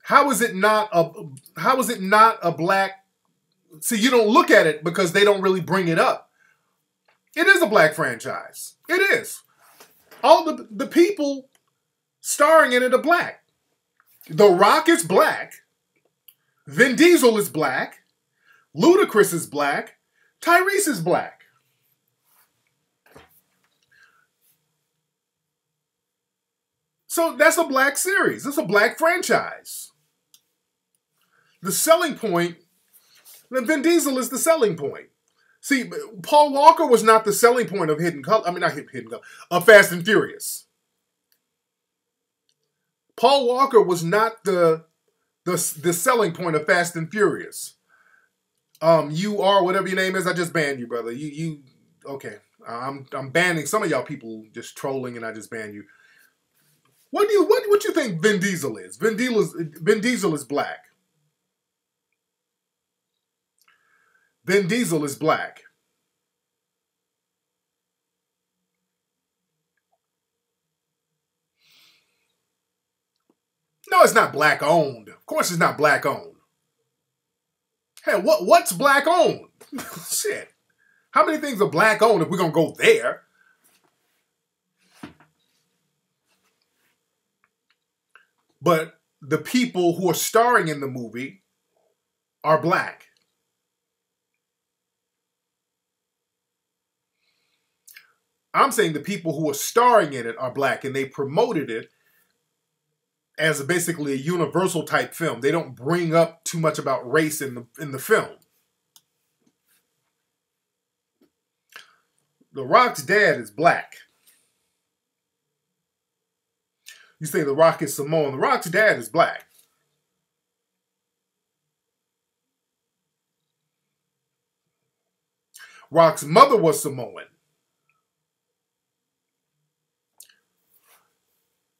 How is it not a black... See, you don't look at it because they don't really bring it up. It is a black franchise. It is. All the people starring in it are black. The Rock is black. Vin Diesel is black. Ludacris is black. Tyrese is black. So that's a black series. It's a black franchise. The selling point, Vin Diesel is the selling point. See, Paul Walker was not the selling point of Hidden Color. I mean, not Hidden Color, of Fast and Furious. Paul Walker was not the selling point of Fast and Furious. You are whatever your name is. I just banned you, brother. You okay? I'm banning some of y'all people just trolling, and I just banned you. What you think Vin Diesel is? Vin Diesel is black. Vin Diesel is black. No, it's not black owned. Of course it's not black owned. Hey, what's black owned? Shit. How many things are black owned if we're going to go there? But the people who are starring in the movie are black. I'm saying the people who are starring in it are black, and they promoted it as basically a universal type film. They don't bring up too much about race in the film. The Rock's dad is black. You say The Rock is Samoan. The Rock's dad is black. Rock's mother was Samoan.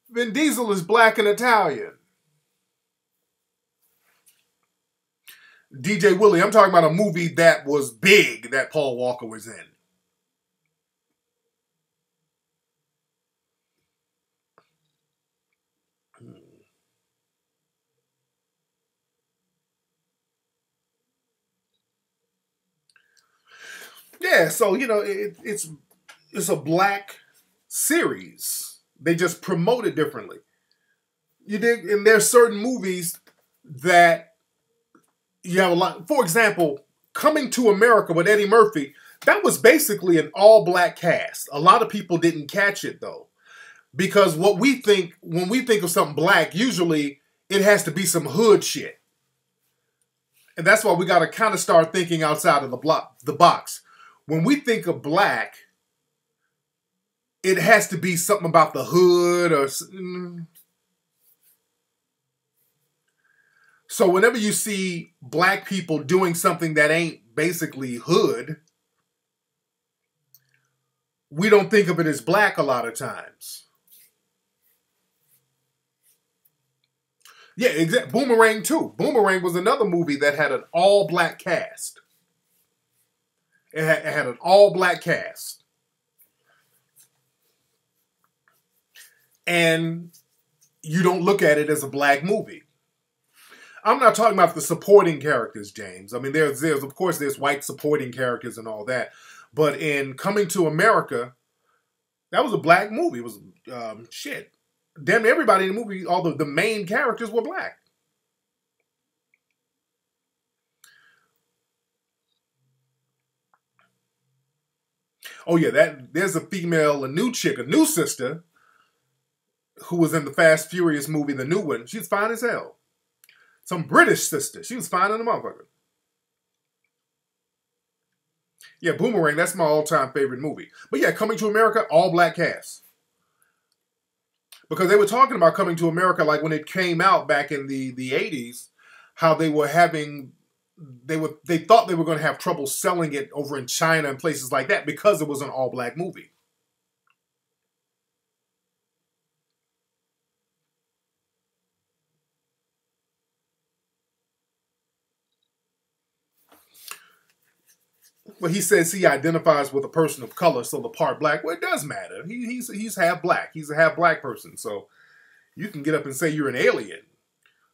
Vin Diesel is black and Italian. DJ Willie, I'm talking about a movie that was big that Paul Walker was in. Yeah, so, you know, it's a black series. They just promote it differently. You dig? And there's certain movies that you have a lot. For example, Coming to America with Eddie Murphy, that was basically an all-black cast. A lot of people didn't catch it, though. Because what we think, when we think of something black, usually it has to be some hood shit. And that's why we got to kind of start thinking outside of the box. When we think of black, it has to be something about the hood or... So whenever you see black people doing something that ain't basically hood, we don't think of it as black a lot of times. Yeah, exactly. Boomerang too. Boomerang was another movie that had an all-black cast. It had an all-black cast. And you don't look at it as a black movie. I'm not talking about the supporting characters, James. I mean, there's of course, there's white supporting characters and all that. But in Coming to America, that was a black movie. It was, shit. Damn everybody in the movie, all the main characters were black. Oh, yeah, there's a female, a new chick, a new sister, who was in the Fast Furious movie, the new one. She's fine as hell. Some British sister. She was fine in the motherfucker. Yeah, Boomerang, that's my all-time favorite movie. But yeah, Coming to America, all black cast. Because they were talking about Coming to America like when it came out back in the 80s, how they were having, they thought they were going to have trouble selling it over in China and places like that because it was an all-black movie. Well, he says he identifies with a person of color, so the part black, well, it does matter. He's half black. He's a half black person, so you can get up and say you're an alien.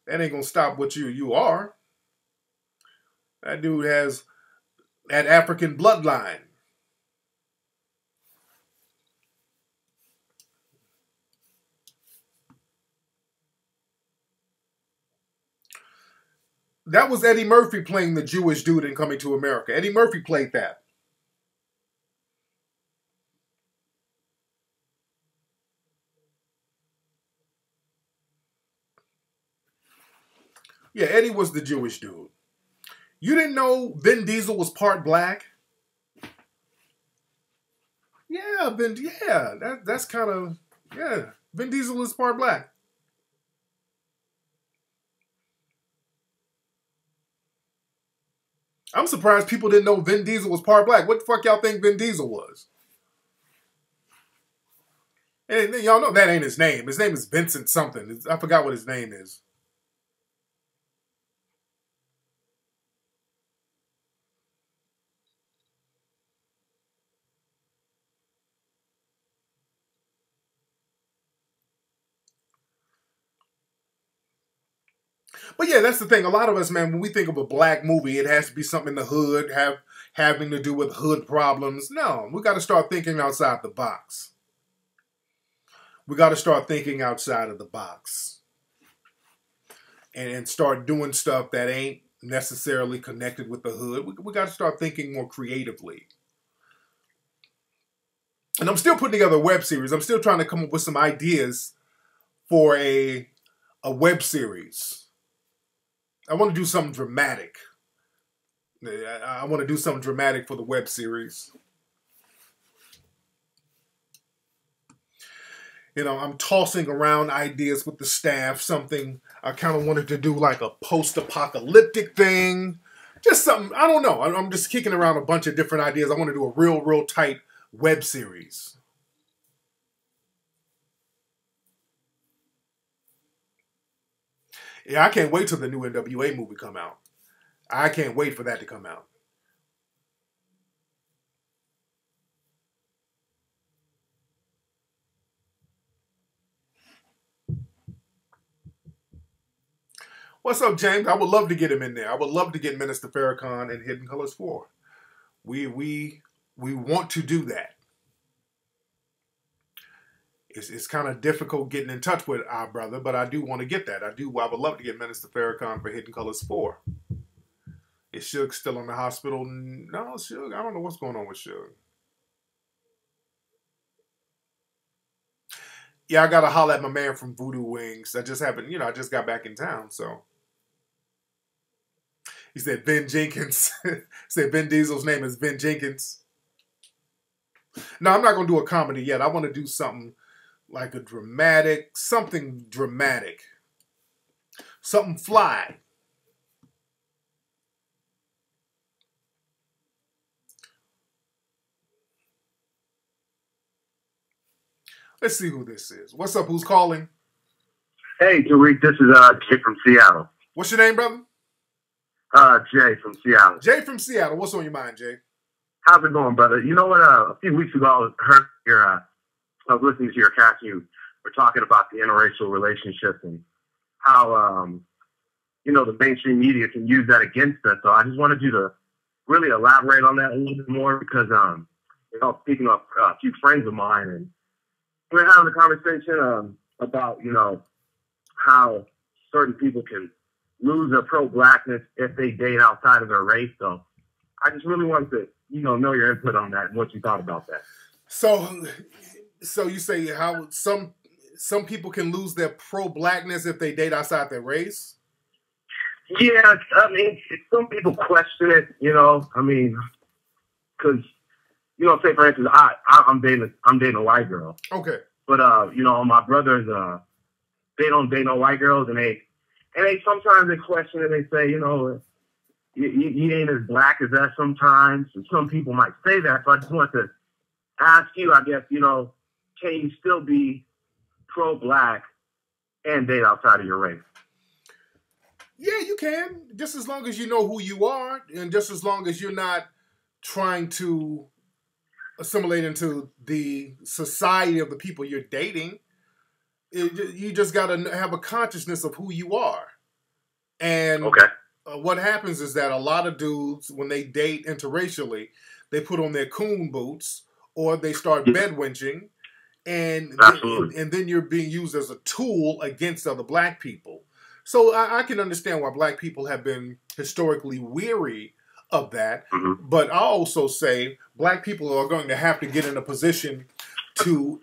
That ain't gonna stop what you are. That dude has that African bloodline. That was Eddie Murphy playing the Jewish dude in Coming to America. Eddie Murphy played that. Yeah, Eddie was the Jewish dude. You didn't know Vin Diesel was part black? Yeah, that's kind of, yeah. Vin Diesel is part black. I'm surprised people didn't know Vin Diesel was part black. What the fuck y'all think Vin Diesel was? And y'all know that ain't his name. His name is Vincent something. I forgot what his name is. But yeah, that's the thing. A lot of us, man, when we think of a black movie, it has to be something in the hood, having to do with hood problems. No, we got to start thinking outside the box. We got to start thinking outside of the box. And start doing stuff that ain't necessarily connected with the hood. We got to start thinking more creatively. And I'm still putting together a web series. I'm still trying to come up with some ideas for a web series. I want to do something dramatic. I want to do something dramatic for the web series. You know, I'm tossing around ideas with the staff. Something I kind of wanted to do like a post-apocalyptic thing. Just something, I don't know. I'm just kicking around a bunch of different ideas. I want to do a real tight web series. Yeah, I can't wait till the new NWA movie come out. I can't wait for that to come out. What's up, James? I would love to get him in there. I would love to get Minister Farrakhan in Hidden Colors 4. We want to do that. it's kind of difficult getting in touch with our brother, but I do want to get that. I would love to get Minister Farrakhan for Hidden Colors 4. Is Suge still in the hospital? No, Suge, I don't know what's going on with Suge. Yeah, I got to holler at my man from Voodoo Wings. That just happened, I just got back in town, so. He said Ben Jenkins. He said Vin Diesel's name is Ben Jenkins. No, I'm not going to do a comedy yet. I want to do something like something dramatic. Something fly. Let's see who this is. What's up? Who's calling? Hey, Tariq, this is Jay from Seattle. What's your name, brother? Jay from Seattle. Jay from Seattle. What's on your mind, Jay? How's it going, brother? You know what? A few weeks ago, I was listening to your cast. You were talking about the interracial relationship and how, the mainstream media can use that against us. So I just wanted you to really elaborate on that a little bit more because, speaking of a few friends of mine, and we're having a conversation about, how certain people can lose their pro-blackness if they date outside of their race. So I just really wanted to, know your input on that and what you thought about that. So you say how some people can lose their pro-blackness if they date outside their race? Yeah, I mean, some people question it, because, say for instance, I'm dating a white girl. Okay. But my brothers, they don't date no white girls, and they sometimes they question it. They say, you ain't as black as that sometimes. And some people might say that. So I just want to ask you, I guess, can you still be pro-black and date outside of your race? Yeah, you can. Just as long as you know who you are, and just as long as you're not trying to assimilate into the society of the people you're dating. You just got to have a consciousness of who you are. And okay. What happens is that a lot of dudes, when they date interracially, they put on their coon boots or they start bedwenching, and then you're being used as a tool against other black people. So I can understand why black people have been historically weary of that. Mm-hmm. But I also say black people are going to have to get in a position to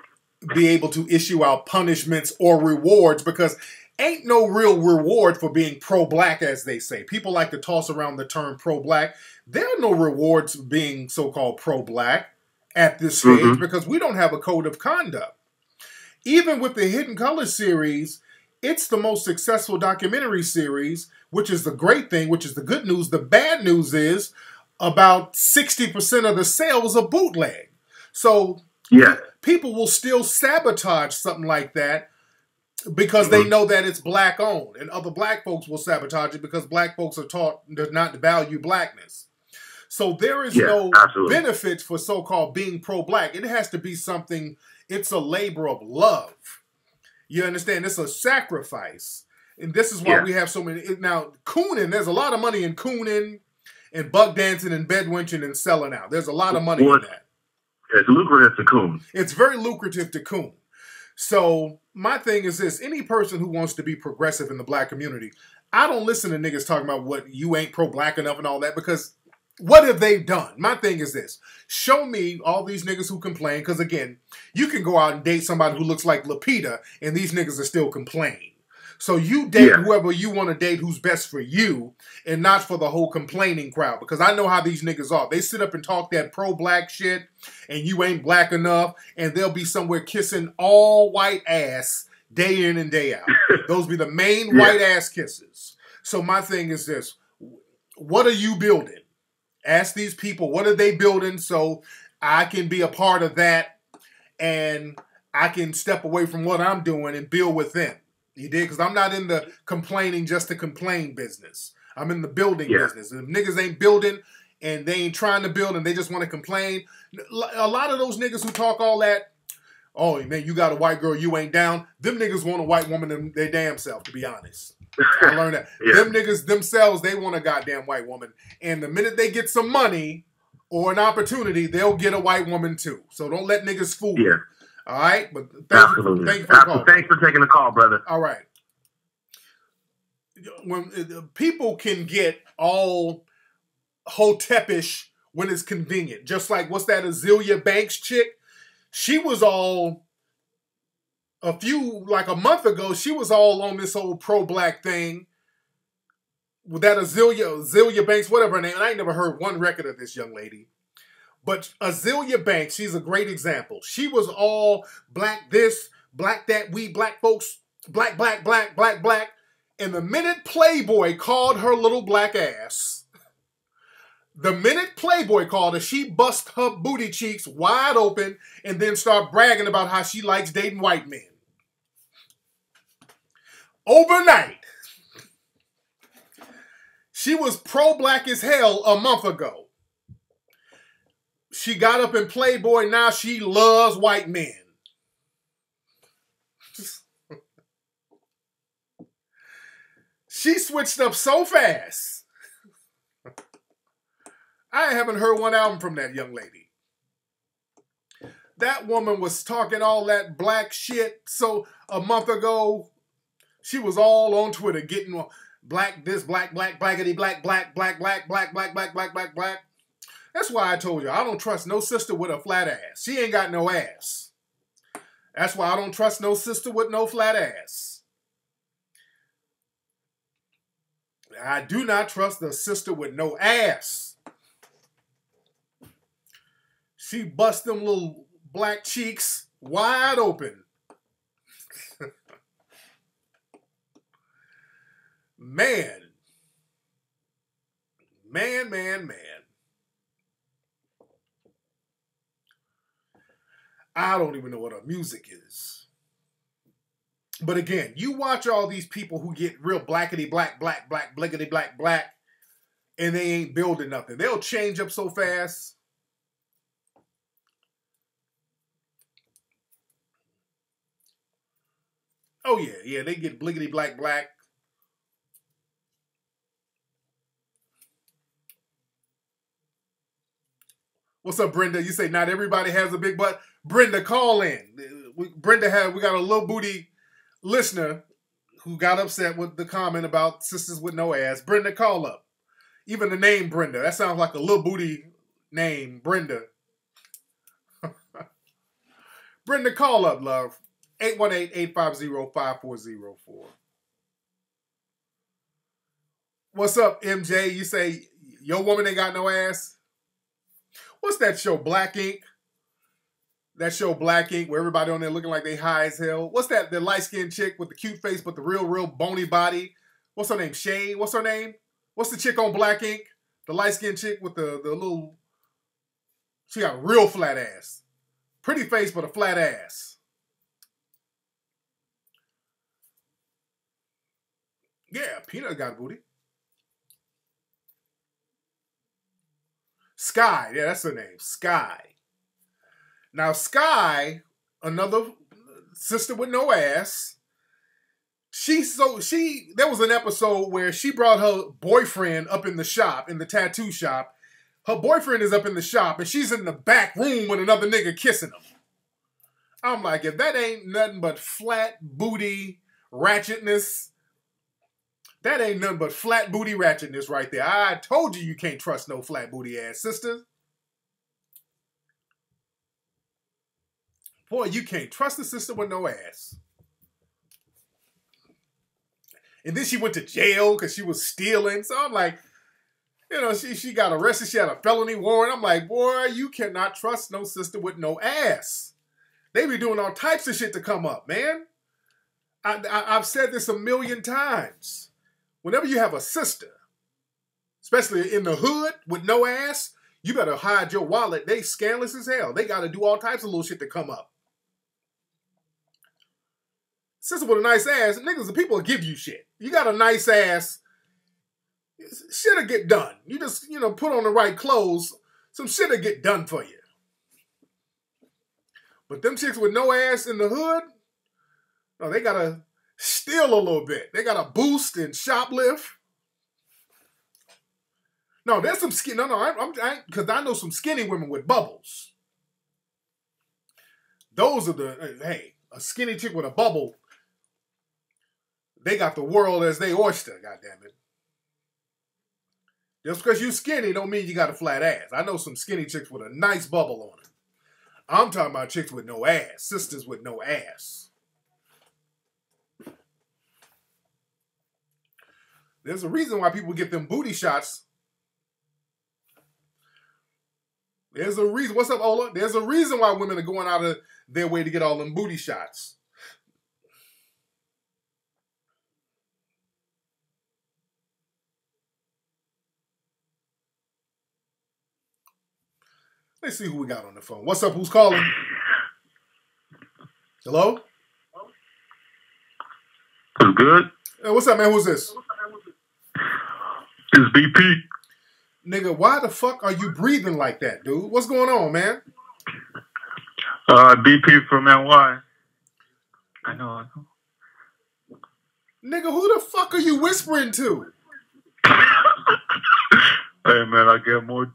be able to issue out punishments or rewards, because ain't no real reward for being pro-black, as they say. People like to toss around the term pro-black. There are no rewards for being so-called pro-black at this stage because we don't have a code of conduct. Even with the Hidden Colors series, it's the most successful documentary series, which is the great thing, which is the good news. The bad news is about 60% of the sales are bootleg. So people will still sabotage something like that because they know that it's black owned, and other black folks will sabotage it because black folks are taught not to value blackness. So there is no benefit for so-called being pro-black. It has to be something, it's a labor of love. You understand? It's a sacrifice. And this is why we have so many. Now, cooning, there's a lot of money in cooning and buck dancing and bedwenching and selling out. There's a lot of money in that. It's lucrative to coon. It's very lucrative to coon. So my thing is this. Any person who wants to be progressive in the black community, I don't listen to niggas talking about what you ain't pro-black enough and all that, because what have they done? My thing is this. Show me all these niggas who complain, because again, you can go out and date somebody who looks like Lupita and these niggas are still complaining. So you date whoever you want to date who's best for you and not for the whole complaining crowd. Because I know how these niggas are. They sit up and talk that pro-black shit and you ain't black enough, and they'll be somewhere kissing all white ass day in and day out. Those be the main white ass kisses. So my thing is this. What are you building? Ask these people, what are they building, so I can be a part of that and I can step away from what I'm doing and build with them. You did? Because I'm not in the complaining just to complain business. I'm in the building business. If niggas ain't building and they ain't trying to build and they just want to complain, a lot of those niggas who talk all that, oh, man, you got a white girl, you ain't down, them niggas want a white woman in their damn self, to be honest. I learned that. Them niggas themselves, they want a goddamn white woman. And the minute they get some money or an opportunity, they'll get a white woman too. So don't let niggas fool you. All right, but Absolutely. thank you for the call. Thanks for taking the call, brother. All right. When people can get all hotepish when it's convenient, just like what's that Azealia Banks chick? She was all like a month ago. She was all on this old pro-black thing with that Azealia Banks, whatever her name. And I ain't never heard one record of this young lady. But Azealia Banks, she's a great example. She was all black this, black that, we black folks, black, black, black, black, black. And the minute Playboy called her little black ass, the minute Playboy called her, she bust her booty cheeks wide open and then start bragging about how she likes dating white men. Overnight. She was pro-black as hell a month ago. She got up in Playboy, now she loves white men. She switched up so fast. I haven't heard one album from that young lady. That woman was talking all that black shit. So a month ago, she was all on Twitter getting black this, black, black, blackity, black, black, black, black, black, black, black, black, black, black. That's why I told you, I don't trust no sister with a flat ass. She ain't got no ass. That's why I don't trust no sister with no flat ass. I do not trust the sister with no ass. She bust them little black cheeks wide open. Man. Man, man, man. I don't even know what her music is. But again, you watch all these people who get real blackity black, black, black, blickety black, black, and they ain't building nothing. They'll change up so fast. Oh yeah, they get blickety black, black. What's up, Brenda? You say not everybody has a big butt. Brenda, call in. We got a little booty listener who got upset with the comment about sisters with no ass. Brenda, call up. Even the name Brenda, that sounds like a little booty name, Brenda. Brenda, call up, love. 818-850-5404. What's up, MJ? You say your woman ain't got no ass? What's that show, Black Ink? That show, Black Ink, where everybody on there looking like they high as hell. What's that, the light-skinned chick with the cute face but the real bony body? What's her name, Shay? What's her name? What's the chick on Black Ink? The light-skinned chick with the little... She got a real flat ass. Pretty face but a flat ass. Yeah, Peanut got booty. Sky, yeah, that's her name, Sky. Now, Sky, another sister with no ass, there was an episode where she brought her boyfriend up in the shop, in the tattoo shop. Her boyfriend is up in the shop, and she's in the back room with another nigga kissing him. I'm like, if that ain't nothing but flat booty ratchetness, that ain't nothing but flat booty ratchetness right there. I told you can't trust no flat booty ass sister. Boy, you can't trust a sister with no ass. And then she went to jail because she was stealing. So I'm like, you know, she got arrested. She had a felony warrant. I'm like, boy, you cannot trust no sister with no ass. They be doing all types of shit to come up, man. I've said this a million times. Whenever you have a sister, especially in the hood with no ass, you better hide your wallet. They scandalous as hell. They got to do all types of little shit to come up. Sister with a nice ass, niggas, the people will give you shit. You got a nice ass, shit'll get done. You just, put on the right clothes, some shit'll get done for you. But them chicks with no ass in the hood, no, they gotta steal a little bit. They gotta boost and shoplift. No, there's some because I know some skinny women with bubbles. Those are the, hey, a skinny chick with a bubble, they got the world as they oyster, goddammit. Just because you skinny don't mean you got a flat ass. I know some skinny chicks with a nice bubble on it. I'm talking about chicks with no ass, sisters with no ass. There's a reason why people get them booty shots. There's a reason. What's up, Ola? There's a reason why women are going out of their way to get all them booty shots. Let's see who we got on the phone. What's up? Who's calling? Hello? What's good? Hey, what's up, man? Who's this? It's BP. Nigga, why the fuck are you breathing like that, dude? What's going on, man? BP from NY. I know. Nigga, who the fuck are you whispering to? Hey, man, I got more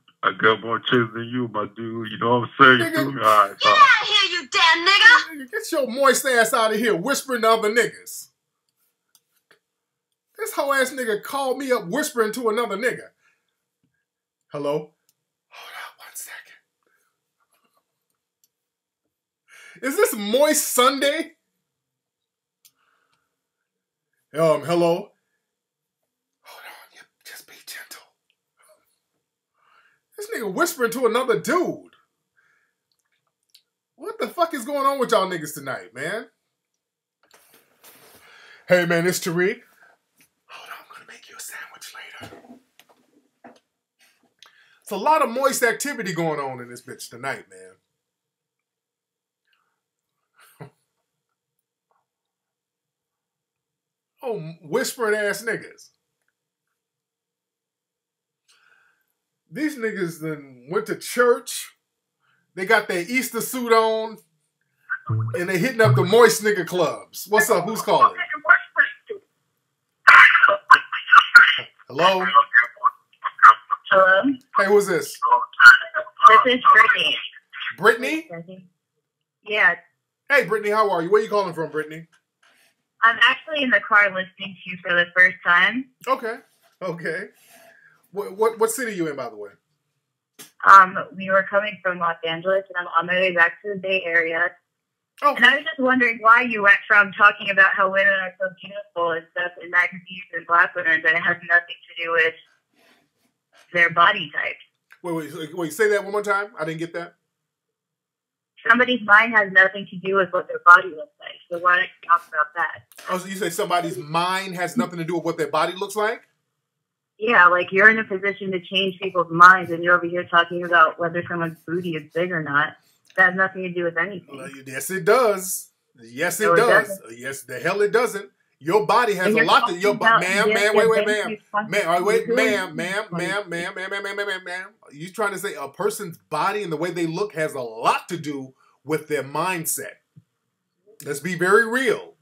chicks than you, my dude. You know what I'm saying? Nigga, all right, Get out of here, you damn nigga! Get your moist ass out of here whispering to other niggas. This hoe ass nigga called me up whispering to another nigga. Hello? Hold on 1 second. Is this Moist Sunday? Hello? Hold on, just be gentle. This nigga whispering to another dude. What the fuck is going on with y'all niggas tonight, man? Hey, man, it's Tariq. Hold on, I'm gonna make you a sandwich later. It's a lot of moist activity going on in this bitch tonight, man. Oh, whispering ass niggas. These niggas then went to church. They got their Easter suit on. And they hitting up the moist nigga clubs. What's up? Who's calling? Hello? Hello? Hey, who's this? This is Brittany. Brittany? Yeah. Hey, Brittany, how are you? Where are you calling from, Brittany? I'm actually in the car listening to you for the first time. Okay. What city are you in, by the way? We were coming from Los Angeles, and I'm on my way back to the Bay Area. Oh. And I was just wondering why you went from talking about how women are so beautiful and stuff in magazines and black women, but it has nothing to do with their body type. Wait, say that one more time? I didn't get that. Somebody's mind has nothing to do with what their body looks like. So why don't you talk about that? Oh, so you say somebody's mind has nothing to do with what their body looks like? Yeah, like you're in a position to change people's minds, and you're over here talking about whether someone's booty is big or not. That has nothing to do with anything. Yes, it does. Yes, it No, does. Yes, the hell it doesn't. Your body has a lot to your body. Ma'am. You trying to say a person's body and the way they look has a lot to do with their mindset. Let's be very real.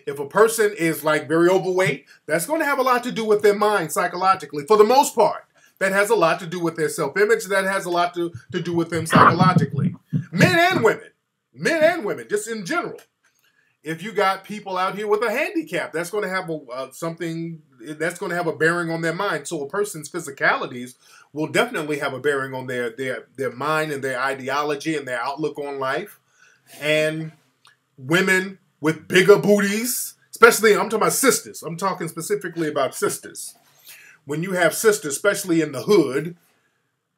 If a person is like very overweight, that's going to have a lot to do with their mind psychologically. For the most part, that has a lot to do with their self-image. That has a lot to do with them psychologically. Men and women, just in general. If you got people out here with a handicap, that's going to have that's going to have a bearing on their mind. So a person's physicalities will definitely have a bearing on their mind and their ideology and their outlook on life. And women with bigger booties, especially, I'm talking about sisters. I'm talking specifically about sisters. When you have sisters, especially in the hood,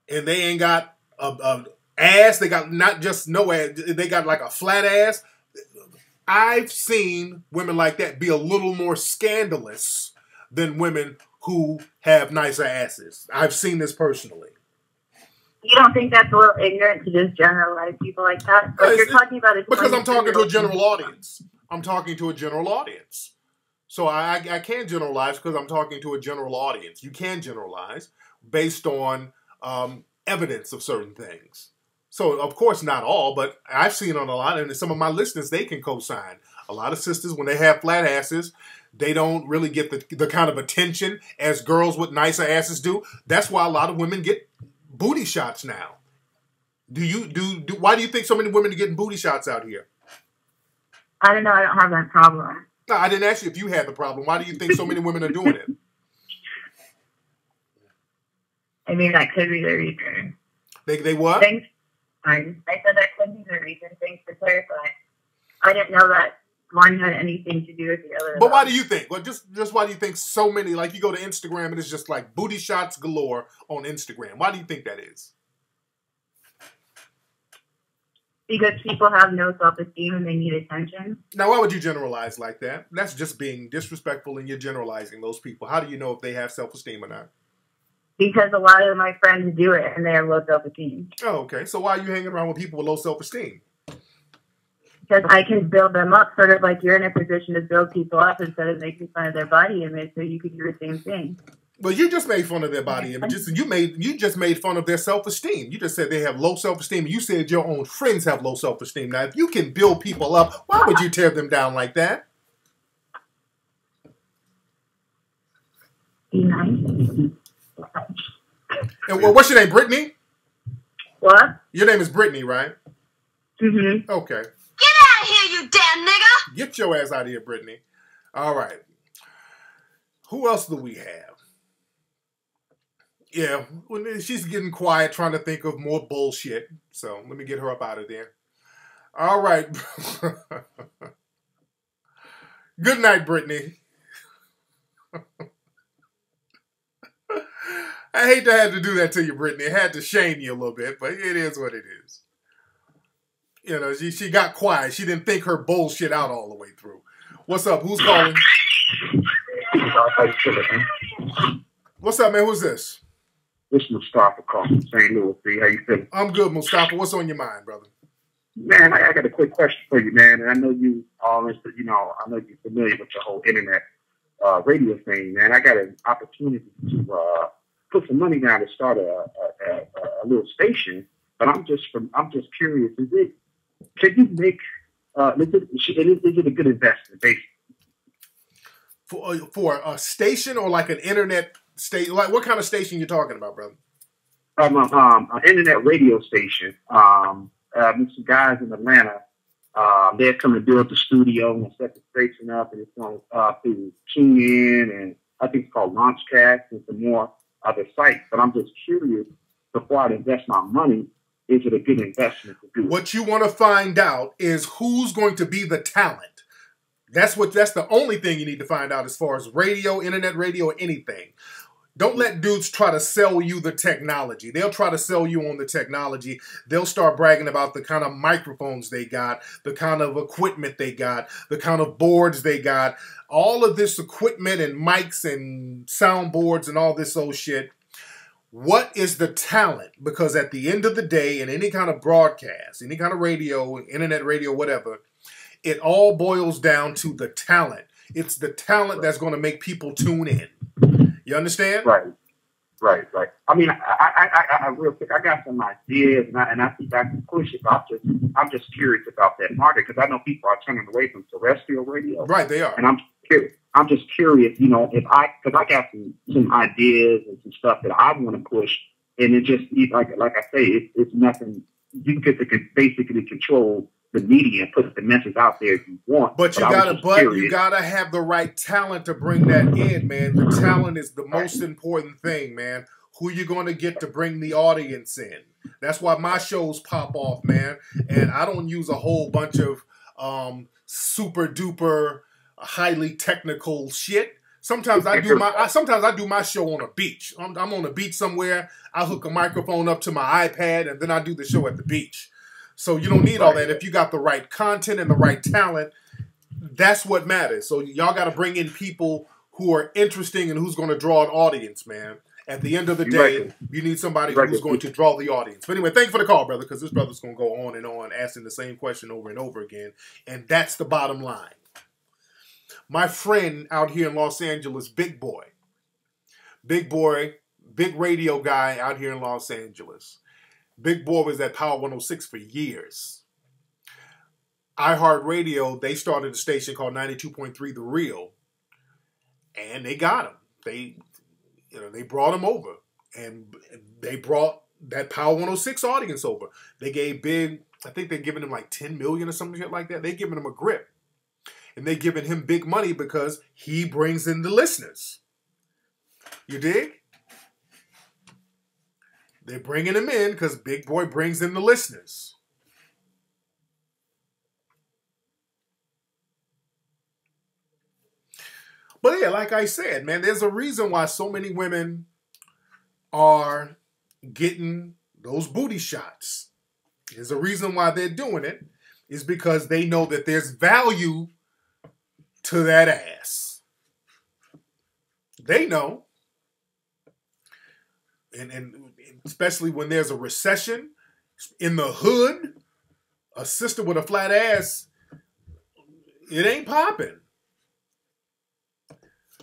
and they ain't got a ass, they got not just no ass, they got like a flat ass. I've seen women like that be a little more scandalous than women who have nicer asses. I've seen this personally. You don't think that's a little ignorant to just generalize people like that? But you're talking about it because I'm talking to a general audience. I'm talking to a general audience. So I can generalize because I'm talking to a general audience. You can generalize based on evidence of certain things. So, of course, not all, but I've seen on a lot, and some of my listeners, they can co-sign. A lot of sisters, when they have flat asses, they don't really get the kind of attention as girls with nicer asses do. That's why a lot of women get booty shots now. Why do you think so many women are getting booty shots out here? I don't know. I don't have that problem. No, I didn't ask you if you had the problem. Why do you think so many women are doing it? I mean, that could be the reason. They what? Thanks. I said that could be the reason. Thanks for clarifying. I didn't know that one had anything to do with the other. But why do you think? Well, just why do you think so many, like you go to Instagram and it's just like booty shots galore on Instagram? Why do you think that is? Because people have no self-esteem and they need attention. Now, why would you generalize like that? That's just being disrespectful and you're generalizing those people. How do you know if they have self-esteem or not? Because a lot of my friends do it and they have low self-esteem. Oh, okay. So why are you hanging around with people with low self-esteem? Because I can build them up, sort of like you're in a position to build people up instead of making fun of their body image, so you could do the same thing. But you just made fun of their body images, and you just made fun of their self-esteem. You just said they have low self-esteem, and you said your own friends have low self-esteem. Now, if you can build people up, why would you tear them down like that? Be nice. And what's your name, Brittany? What? Your name is Brittany, right? Mm-hmm. Okay. Get out of here, you damn nigga! Get your ass out of here, Brittany. All right. Who else do we have? Yeah, she's getting quiet, trying to think of more bullshit. So let me get her up out of there. All right. Good night, Brittany. I hate to have to do that to you, Brittany. I had to shame you a little bit, but it is what it is. You know, she got quiet. She didn't think her bullshit out all the way through. What's up? Who's calling? What's up, man? Who's this? This is Mustafa calling from St. Louis. How you feeling? I'm good, Mustafa. What's on your mind, brother? Man, I got a quick question for you, man. And I know you all, I know you're familiar with the whole internet radio thing, man. I got an opportunity to put some money down to start a little station, but I'm just curious. Can you make? Is it a good investment, basically? For a station or like an internet station? Like what kind of station you talking about, brother? An internet radio station. There's some guys in Atlanta. They're coming to build the studio and set the station up, and it's going through TuneIn and I think it's called Launchcast and some more other sites. But I'm just curious, before I invest my money, is it a good investment to do? What you want to find out is who's going to be the talent. That's the only thing you need to find out as far as radio, internet radio, or anything. Don't let dudes try to sell you the technology. They'll try to sell you on the technology. They'll start bragging about the kind of microphones they got, the kind of equipment they got, the kind of boards they got. All of this equipment and mics and soundboards and all this old shit. What is the talent? Because at the end of the day, in any kind of broadcast, any kind of radio, internet radio, whatever, it all boils down to the talent. It's the talent that's going to make people tune in. You understand? Right. I mean, I real quick, I got some ideas, and I think I can push it. But I'm just curious about that market because I know people are turning away from terrestrial radio. Right, they are. And I'm just curious, because I got some ideas and some stuff that I want to push, and it just like I say, it's nothing. You can basically control the media and put the message out there if you want. But you gotta have the right talent to bring that in, man. The talent is the most important thing, man. Who you gonna get to bring the audience in? That's why my shows pop off, man. And I don't use a whole bunch of super duper highly technical shit. Sometimes I do my show on a beach. I'm on a beach somewhere. I hook a microphone up to my iPad and then I do the show at the beach. So you don't need all that. If you got the right content and the right talent, that's what matters. So y'all got to bring in people who are interesting and who's going to draw an audience, man. At the end of the day, you need somebody who's going to draw the audience. But anyway, thank you for the call, brother, because this brother's going to go on and on asking the same question over and over again. And that's the bottom line. My friend out here in Los Angeles, Big Boy, big radio guy out here in Los Angeles. Big Boy was at Power 106 for years. iHeartRadio, they started a station called 92.3 The Real. And they got him. They brought him over. And they brought that Power 106 audience over. They gave Big, I think they're giving him like 10 million or something like that. They're giving him a grip. And they're giving him big money because he brings in the listeners. You dig? They're bringing him in because Big Boy brings in the listeners. But yeah, like I said, man, there's a reason why so many women are getting those booty shots. There's a reason why they're doing it. Is because they know that there's value to that ass. They know. And especially when there's a recession in the hood, a sister with a flat ass, it ain't popping.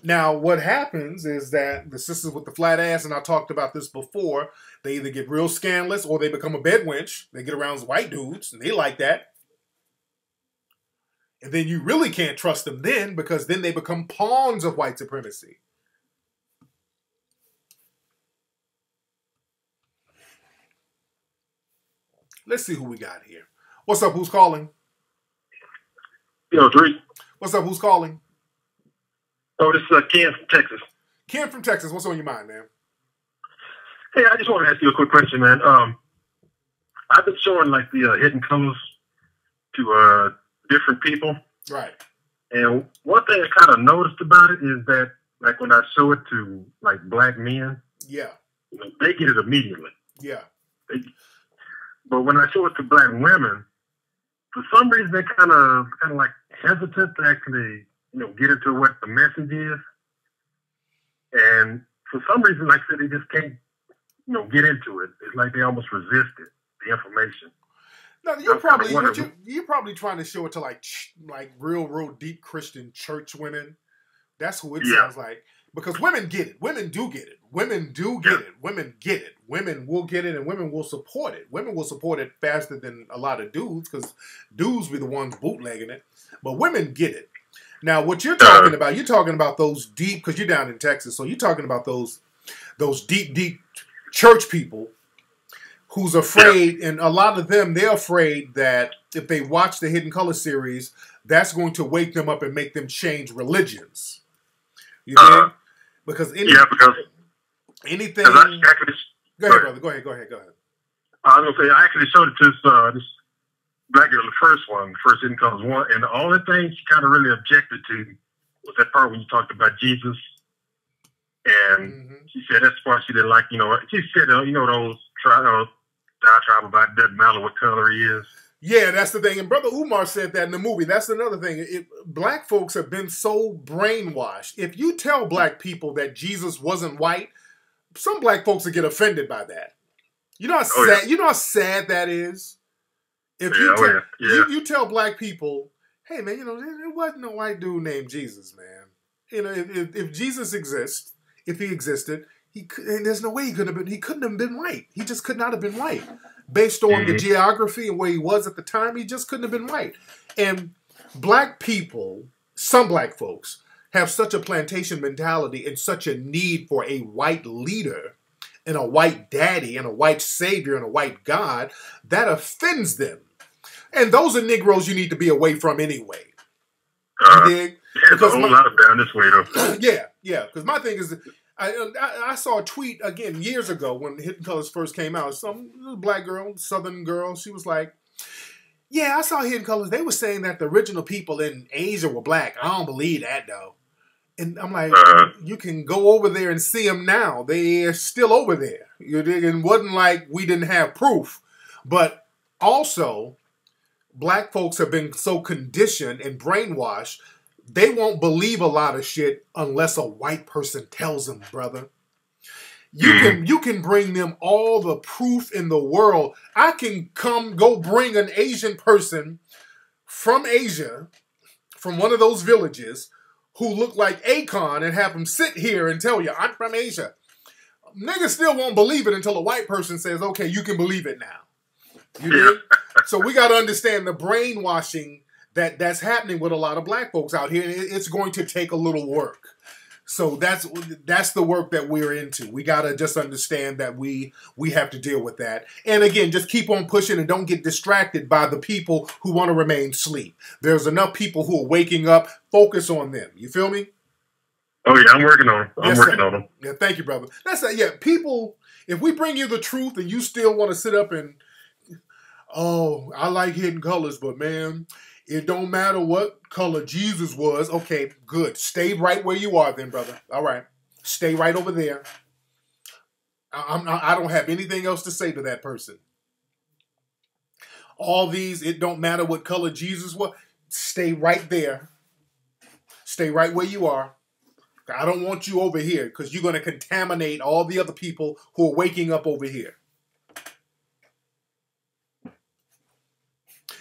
Now, what happens is that the sisters with the flat ass, and I talked about this before, they either get real scandalous or they become a bed wench. They get around white dudes, and they like that. And then you really can't trust them then because then they become pawns of white supremacy. Let's see who we got here. What's up? Who's calling? Yo, Tariq. What's up? Who's calling? Oh, this is Ken from Texas. Ken from Texas. What's on your mind, man? Hey, I just want to ask you a quick question, man. I've been showing like the hidden colors to different people. Right. And one thing I kind of noticed about it is that, like, when I show it to like black men, yeah, you know, they get it immediately. Yeah. But when I show it to black women, for some reason they're kind of like hesitant to actually, you know, get into what the message is. And for some reason, like I said, they just can't, you know, get into it. It's like they almost resist it, the information. No, you're probably trying to show it to like real deep Christian church women. That's who it sounds like. Because women get it. Women do get it. Women do get it. Women get it. Women will get it, and women will support it. Women will support it faster than a lot of dudes because dudes be the ones bootlegging it. But women get it. Now, what you're talking about those deep, because you're down in Texas, so you're talking about those deep church people who's afraid, and a lot of them, they're afraid that if they watch the Hidden Color series, that's going to wake them up and make them change religions. You know? Because anything. Go ahead, brother. Go ahead. I was gonna say I actually showed it to this black girl, the first Hidden Colors one, and the only thing she kind of really objected to was that part when you talked about Jesus, and she said that's the part she didn't like. You know, she said you know those diatribe about it doesn't matter what color he is. Yeah, that's the thing. And Brother Umar said that in the movie. That's another thing. Black folks have been so brainwashed. If you tell black people that Jesus wasn't white, some black folks will get offended by that. You know how sad. You know how sad that is. If you tell black people, hey man, you know there wasn't a white dude named Jesus, man. You know if Jesus exists, if he existed, and there's no way he couldn't have been white. He just could not have been white. Based on the geography and where he was at the time, he just couldn't have been white. And black people, some black folks, have such a plantation mentality and such a need for a white leader and a white daddy and a white savior and a white God that offends them. And those are Negroes you need to be away from anyway. You dig? There's a whole lot of down this way though. Yeah. Because my thing is, I saw a tweet again years ago when Hidden Colors first came out. Some black girl, Southern girl, she was like, yeah, I saw Hidden Colors. They were saying that the original people in Asia were black. I don't believe that though. And I'm like, you can go over there and see them now. They're still over there. You dig? It wasn't like we didn't have proof. But also, black folks have been so conditioned and brainwashed, they won't believe a lot of shit unless a white person tells them, brother. You can bring them all the proof in the world. I can go bring an Asian person from Asia, from one of those villages, who look like Akon and have them sit here and tell you, I'm from Asia. Niggas still won't believe it until a white person says, okay, you can believe it now. You dig? So we got to understand the brainwashing that's happening with a lot of black folks out here. And it's going to take a little work. So that's the work that we're into. We gotta just understand that we have to deal with that. And again, just keep on pushing and don't get distracted by the people who want to remain asleep. There's enough people who are waking up. Focus on them. You feel me? Oh yeah, I'm working on them. I'm working on them. Yeah, thank you, brother. That's it. Yeah, people. If we bring you the truth and you still want to sit up and, oh, I like Hidden Colors, but man, it don't matter what color Jesus was. Okay, good. Stay right where you are then, brother. All right. Stay right over there. I don't have anything else to say to that person. All these, it don't matter what color Jesus was. Stay right there. Stay right where you are. I don't want you over here because you're going to contaminate all the other people who are waking up over here.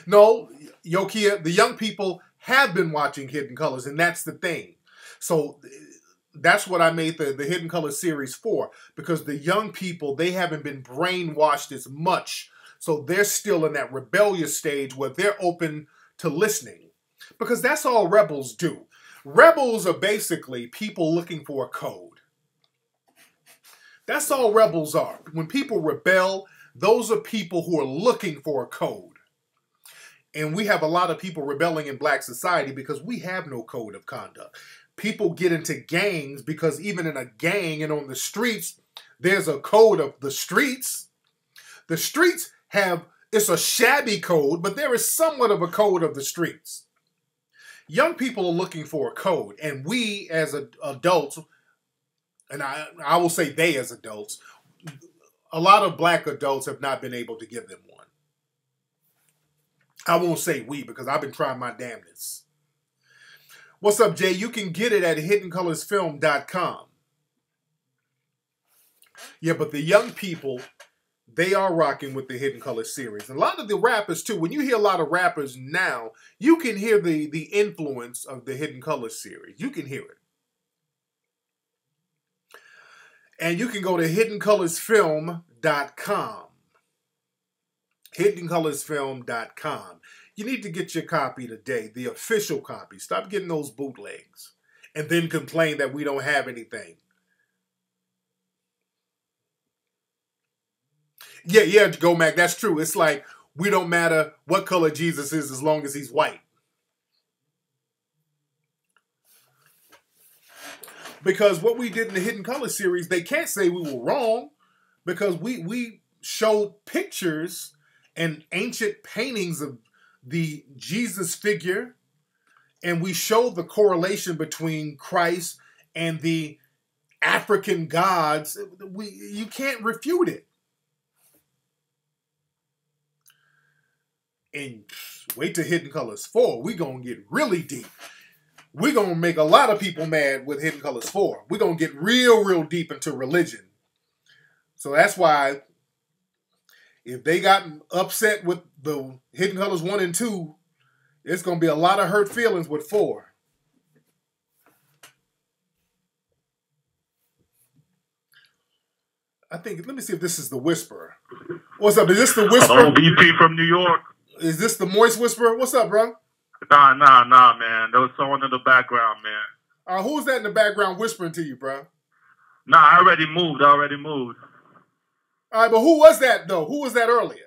No, Yokia, the young people have been watching Hidden Colors, and that's the thing. So that's what I made the Hidden Colors series for, because the young people, they haven't been brainwashed as much. So they're still in that rebellious stage where they're open to listening, because that's all rebels do. Rebels are basically people looking for a code. That's all rebels are. When people rebel, those are people who are looking for a code. And we have a lot of people rebelling in black society because we have no code of conduct. People get into gangs because even in a gang and on the streets, there's a code of the streets. The streets have, it's a shabby code, but there is somewhat of a code of the streets. Young people are looking for a code, and we as adults, and I will say they as adults, a lot of black adults have not been able to give them one. I won't say we because I've been trying my damnedest. What's up, Jay? You can get it at hiddenoColorsFilm.com. Yeah, but the young people, they are rocking with the Hidden Colors series. And a lot of the rappers, too. When you hear a lot of rappers now, you can hear the influence of the Hidden Colors series. You can hear it. And you can go to hiddenoColorsFilm.com. hiddenoColorsFilm.com. You need to get your copy today, the official copy. Stop getting those bootlegs. And then complain that we don't have anything. Yeah, Go Mac, that's true. It's like, we don't matter what color Jesus is as long as he's white. Because what we did in the Hidden Colors series, they can't say we were wrong because we showed pictures and ancient paintings of the Jesus figure, and we showed the correlation between Christ and the African gods. You can't refute it. And wait till Hidden Colors 4. We're going to get really deep. We're going to make a lot of people mad with Hidden Colors 4. We're going to get real deep into religion. So that's why if they got upset with the Hidden Colors 1 and 2, it's going to be a lot of hurt feelings with 4. I think, let me see if this is the Whisperer. What's up? Is this the Whisperer? Oh, BP from New York. Is this the Moist Whisperer? What's up, bro? Nah, man. There was someone in the background, man. Who's that in the background whispering to you, bro? Nah, I already moved. All right, but who was that, though? Who was that earlier?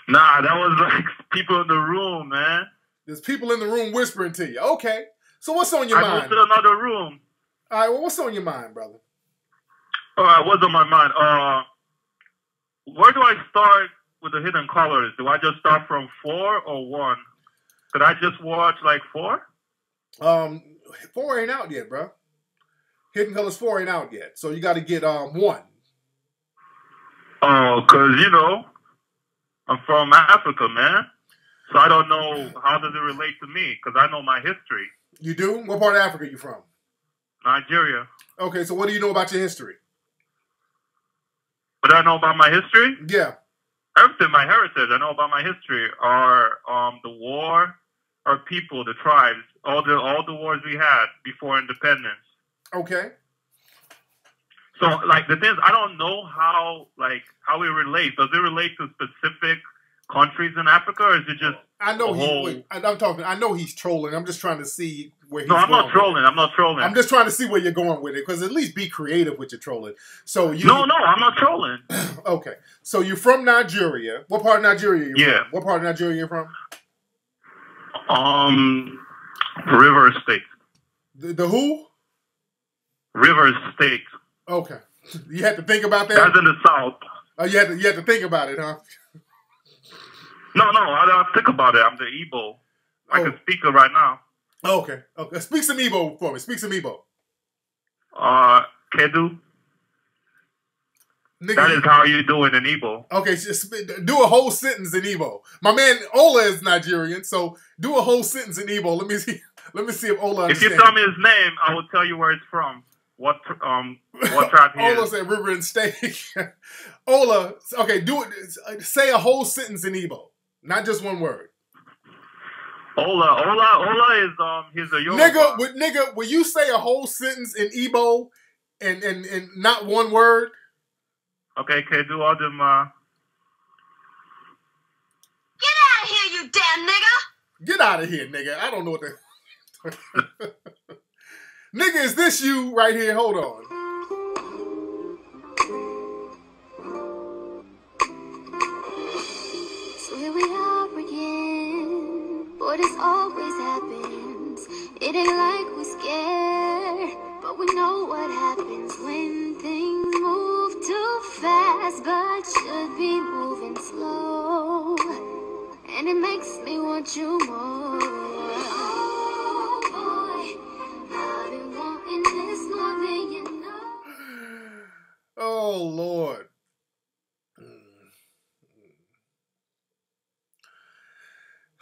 Nah, that was like people in the room, man. There's people in the room whispering to you. Okay. So what's on your mind? I moved to another room. All right, well, what's on your mind, brother? All right, what's on my mind? Where do I start with the Hidden Colors? Do I just start from 4 or 1? Could I just watch like 4? 4 ain't out yet, bro. Hidden Colors 4 ain't out yet. So you got to get 1. Oh, because, you know, I'm from Africa, man. So I don't know how does it relate to me because I know my history. You do? What part of Africa are you from? Nigeria. Okay, so what do you know about your history? What do I know about my history? Yeah. Everything, my heritage. I know about my history are the war, our people, the tribes, all the wars we had before independence. Okay. So, like, the thing is, I don't know how it relates. Does it relate to specific countries in Africa, or is it just? I know I know he's trolling. I'm just trying to see where he's No, I'm going not trolling. I'm not trolling. I'm just trying to see where you're going with it, because at least be creative with your trolling. So you. No, I'm not trolling. Okay, so you're from Nigeria. What part of Nigeria are you from? What part of Nigeria are you from? River State. The who? River State. Okay, you had to think about that. That's in the south. Oh, you had to think about it, huh? No, I don't think about it. I'm the Igbo. I can speak it right now. Okay. Speak some Igbo for me. Speak some Igbo. Kedu. Nigga, that is how you do it in Igbo. Okay, just do a whole sentence in Igbo. My man Ola is Nigerian, so do a whole sentence in Igbo. Let me see if Ola understands. If you tell me his name, I will tell you where it's from. What tribe he is. Ola said river and steak. Ola, okay, do it. Say a whole sentence in Igbo, not just one word. Ola is he's a Yoruba. Nigga, will you say a whole sentence in Igbo and not one word? Okay, do all them. Get out of here, you damn nigga! Get out of here, nigga. I don't know what that. Nigga, is this you right here? Hold on. So here we are again. Boy, this always happens. It ain't like we're scared, but we know what happens when things move too fast, but should be moving slow. And it makes me want you more. Oh boy, I've been wanting this more than you know. Oh Lord.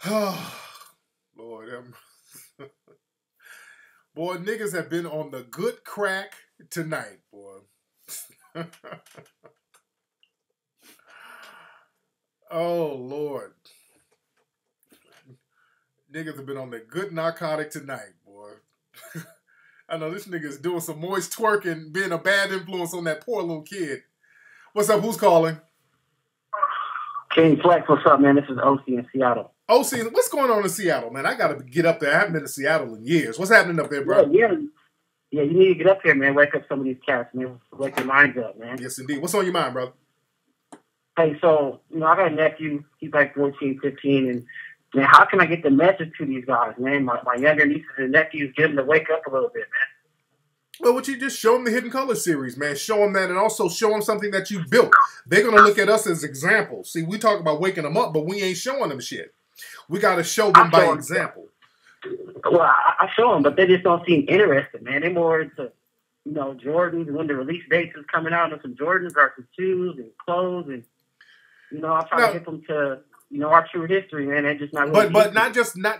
Oh Lord. Boy, niggas have been on the good crack tonight, boy. Oh Lord. Niggas have been on the good narcotic tonight, boy. I know this nigga's doing some moist twerking, being a bad influence on that poor little kid. What's up? Who's calling? King Flex, what's up, man? This is OC in Seattle. OC, what's going on in Seattle, man? I gotta get up there. I haven't been to Seattle in years. What's happening up there, bro? Yeah, you need to get up here, man. Wake up some of these cats, man. Wake your minds up, man. Yes, indeed. What's on your mind, brother? Hey, so, I got a nephew. He's like 14, 15, and man, how can I get the message to these guys, man? My younger nieces and nephews, get them to wake up a little bit, man. Well, what you just show them the Hidden Colors series, man. Show them that, and also show them something that you built. They're going to look at us as examples. See, we talk about waking them up, but we ain't showing them shit. We got to show them by example. Well, I show them, but they just don't seem interested, man. They're more into, Jordans, when the release dates is coming out, and some Jordans or some shoes and clothes, and, I try to get them to... our true history, man. They're just not really but not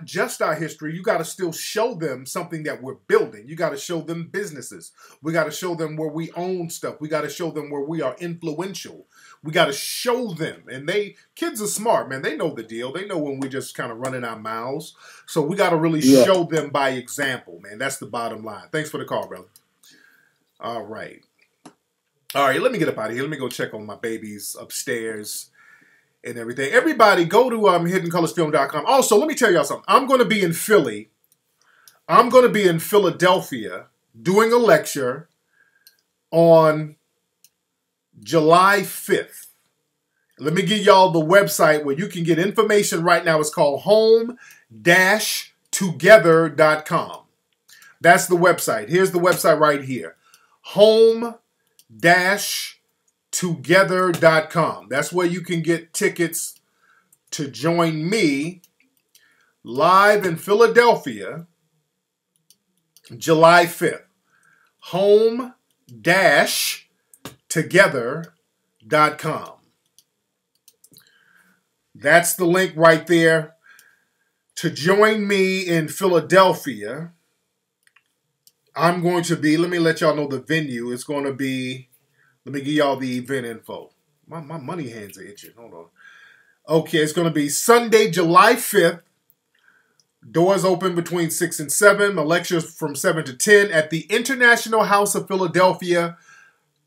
just our history. You got to still show them something that we're building. You got to show them businesses. We got to show them where we own stuff. We got to show them where we are influential. We got to show them. And kids are smart, man. They know the deal. They know when we're just kind of running our mouths. So we got to really show them by example, man. That's the bottom line. Thanks for the call, brother. All right. Let me get up out of here. Let me go check on my babies upstairs and everything. Everybody go to hiddencolorsfilm.com. Also, let me tell y'all something. I'm going to be in Philly. I'm going to be in Philadelphia doing a lecture on July 5th. Let me give y'all the website where you can get information right now. It's called home-together.com. That's the website. Here's the website right here. home-together.com. That's where you can get tickets to join me live in Philadelphia, July 5th. home-together.com. That's the link right there to join me in Philadelphia. I'm going to be, let me let y'all know the venue. It's going to be, let me give y'all the event info. My money hands are itching. Hold on. Okay, it's going to be Sunday, July 5th. Doors open between 6 and 7. My lectures from 7 to 10 at the International House of Philadelphia,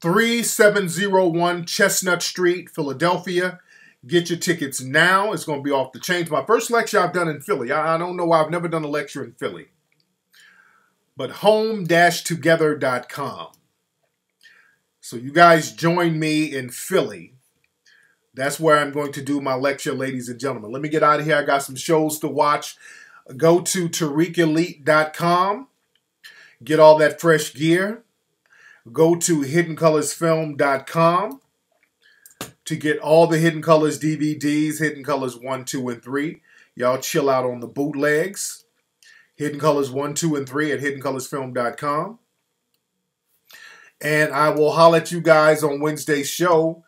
3701 Chestnut Street, Philadelphia. Get your tickets now. It's going to be off the chain. My first lecture I've done in Philly. I don't know why I've never done a lecture in Philly. But home-together.com. So you guys join me in Philly. That's where I'm going to do my lecture, ladies and gentlemen. Let me get out of here. I got some shows to watch. Go to TariqElite.com. Get all that fresh gear. Go to HiddenColorsFilm.com to get all the Hidden Colors DVDs, Hidden Colors 1, 2, and 3. Y'all chill out on the bootlegs. Hidden Colors 1, 2, and 3 at HiddenColorsFilm.com. And I will holler at you guys on Wednesday's show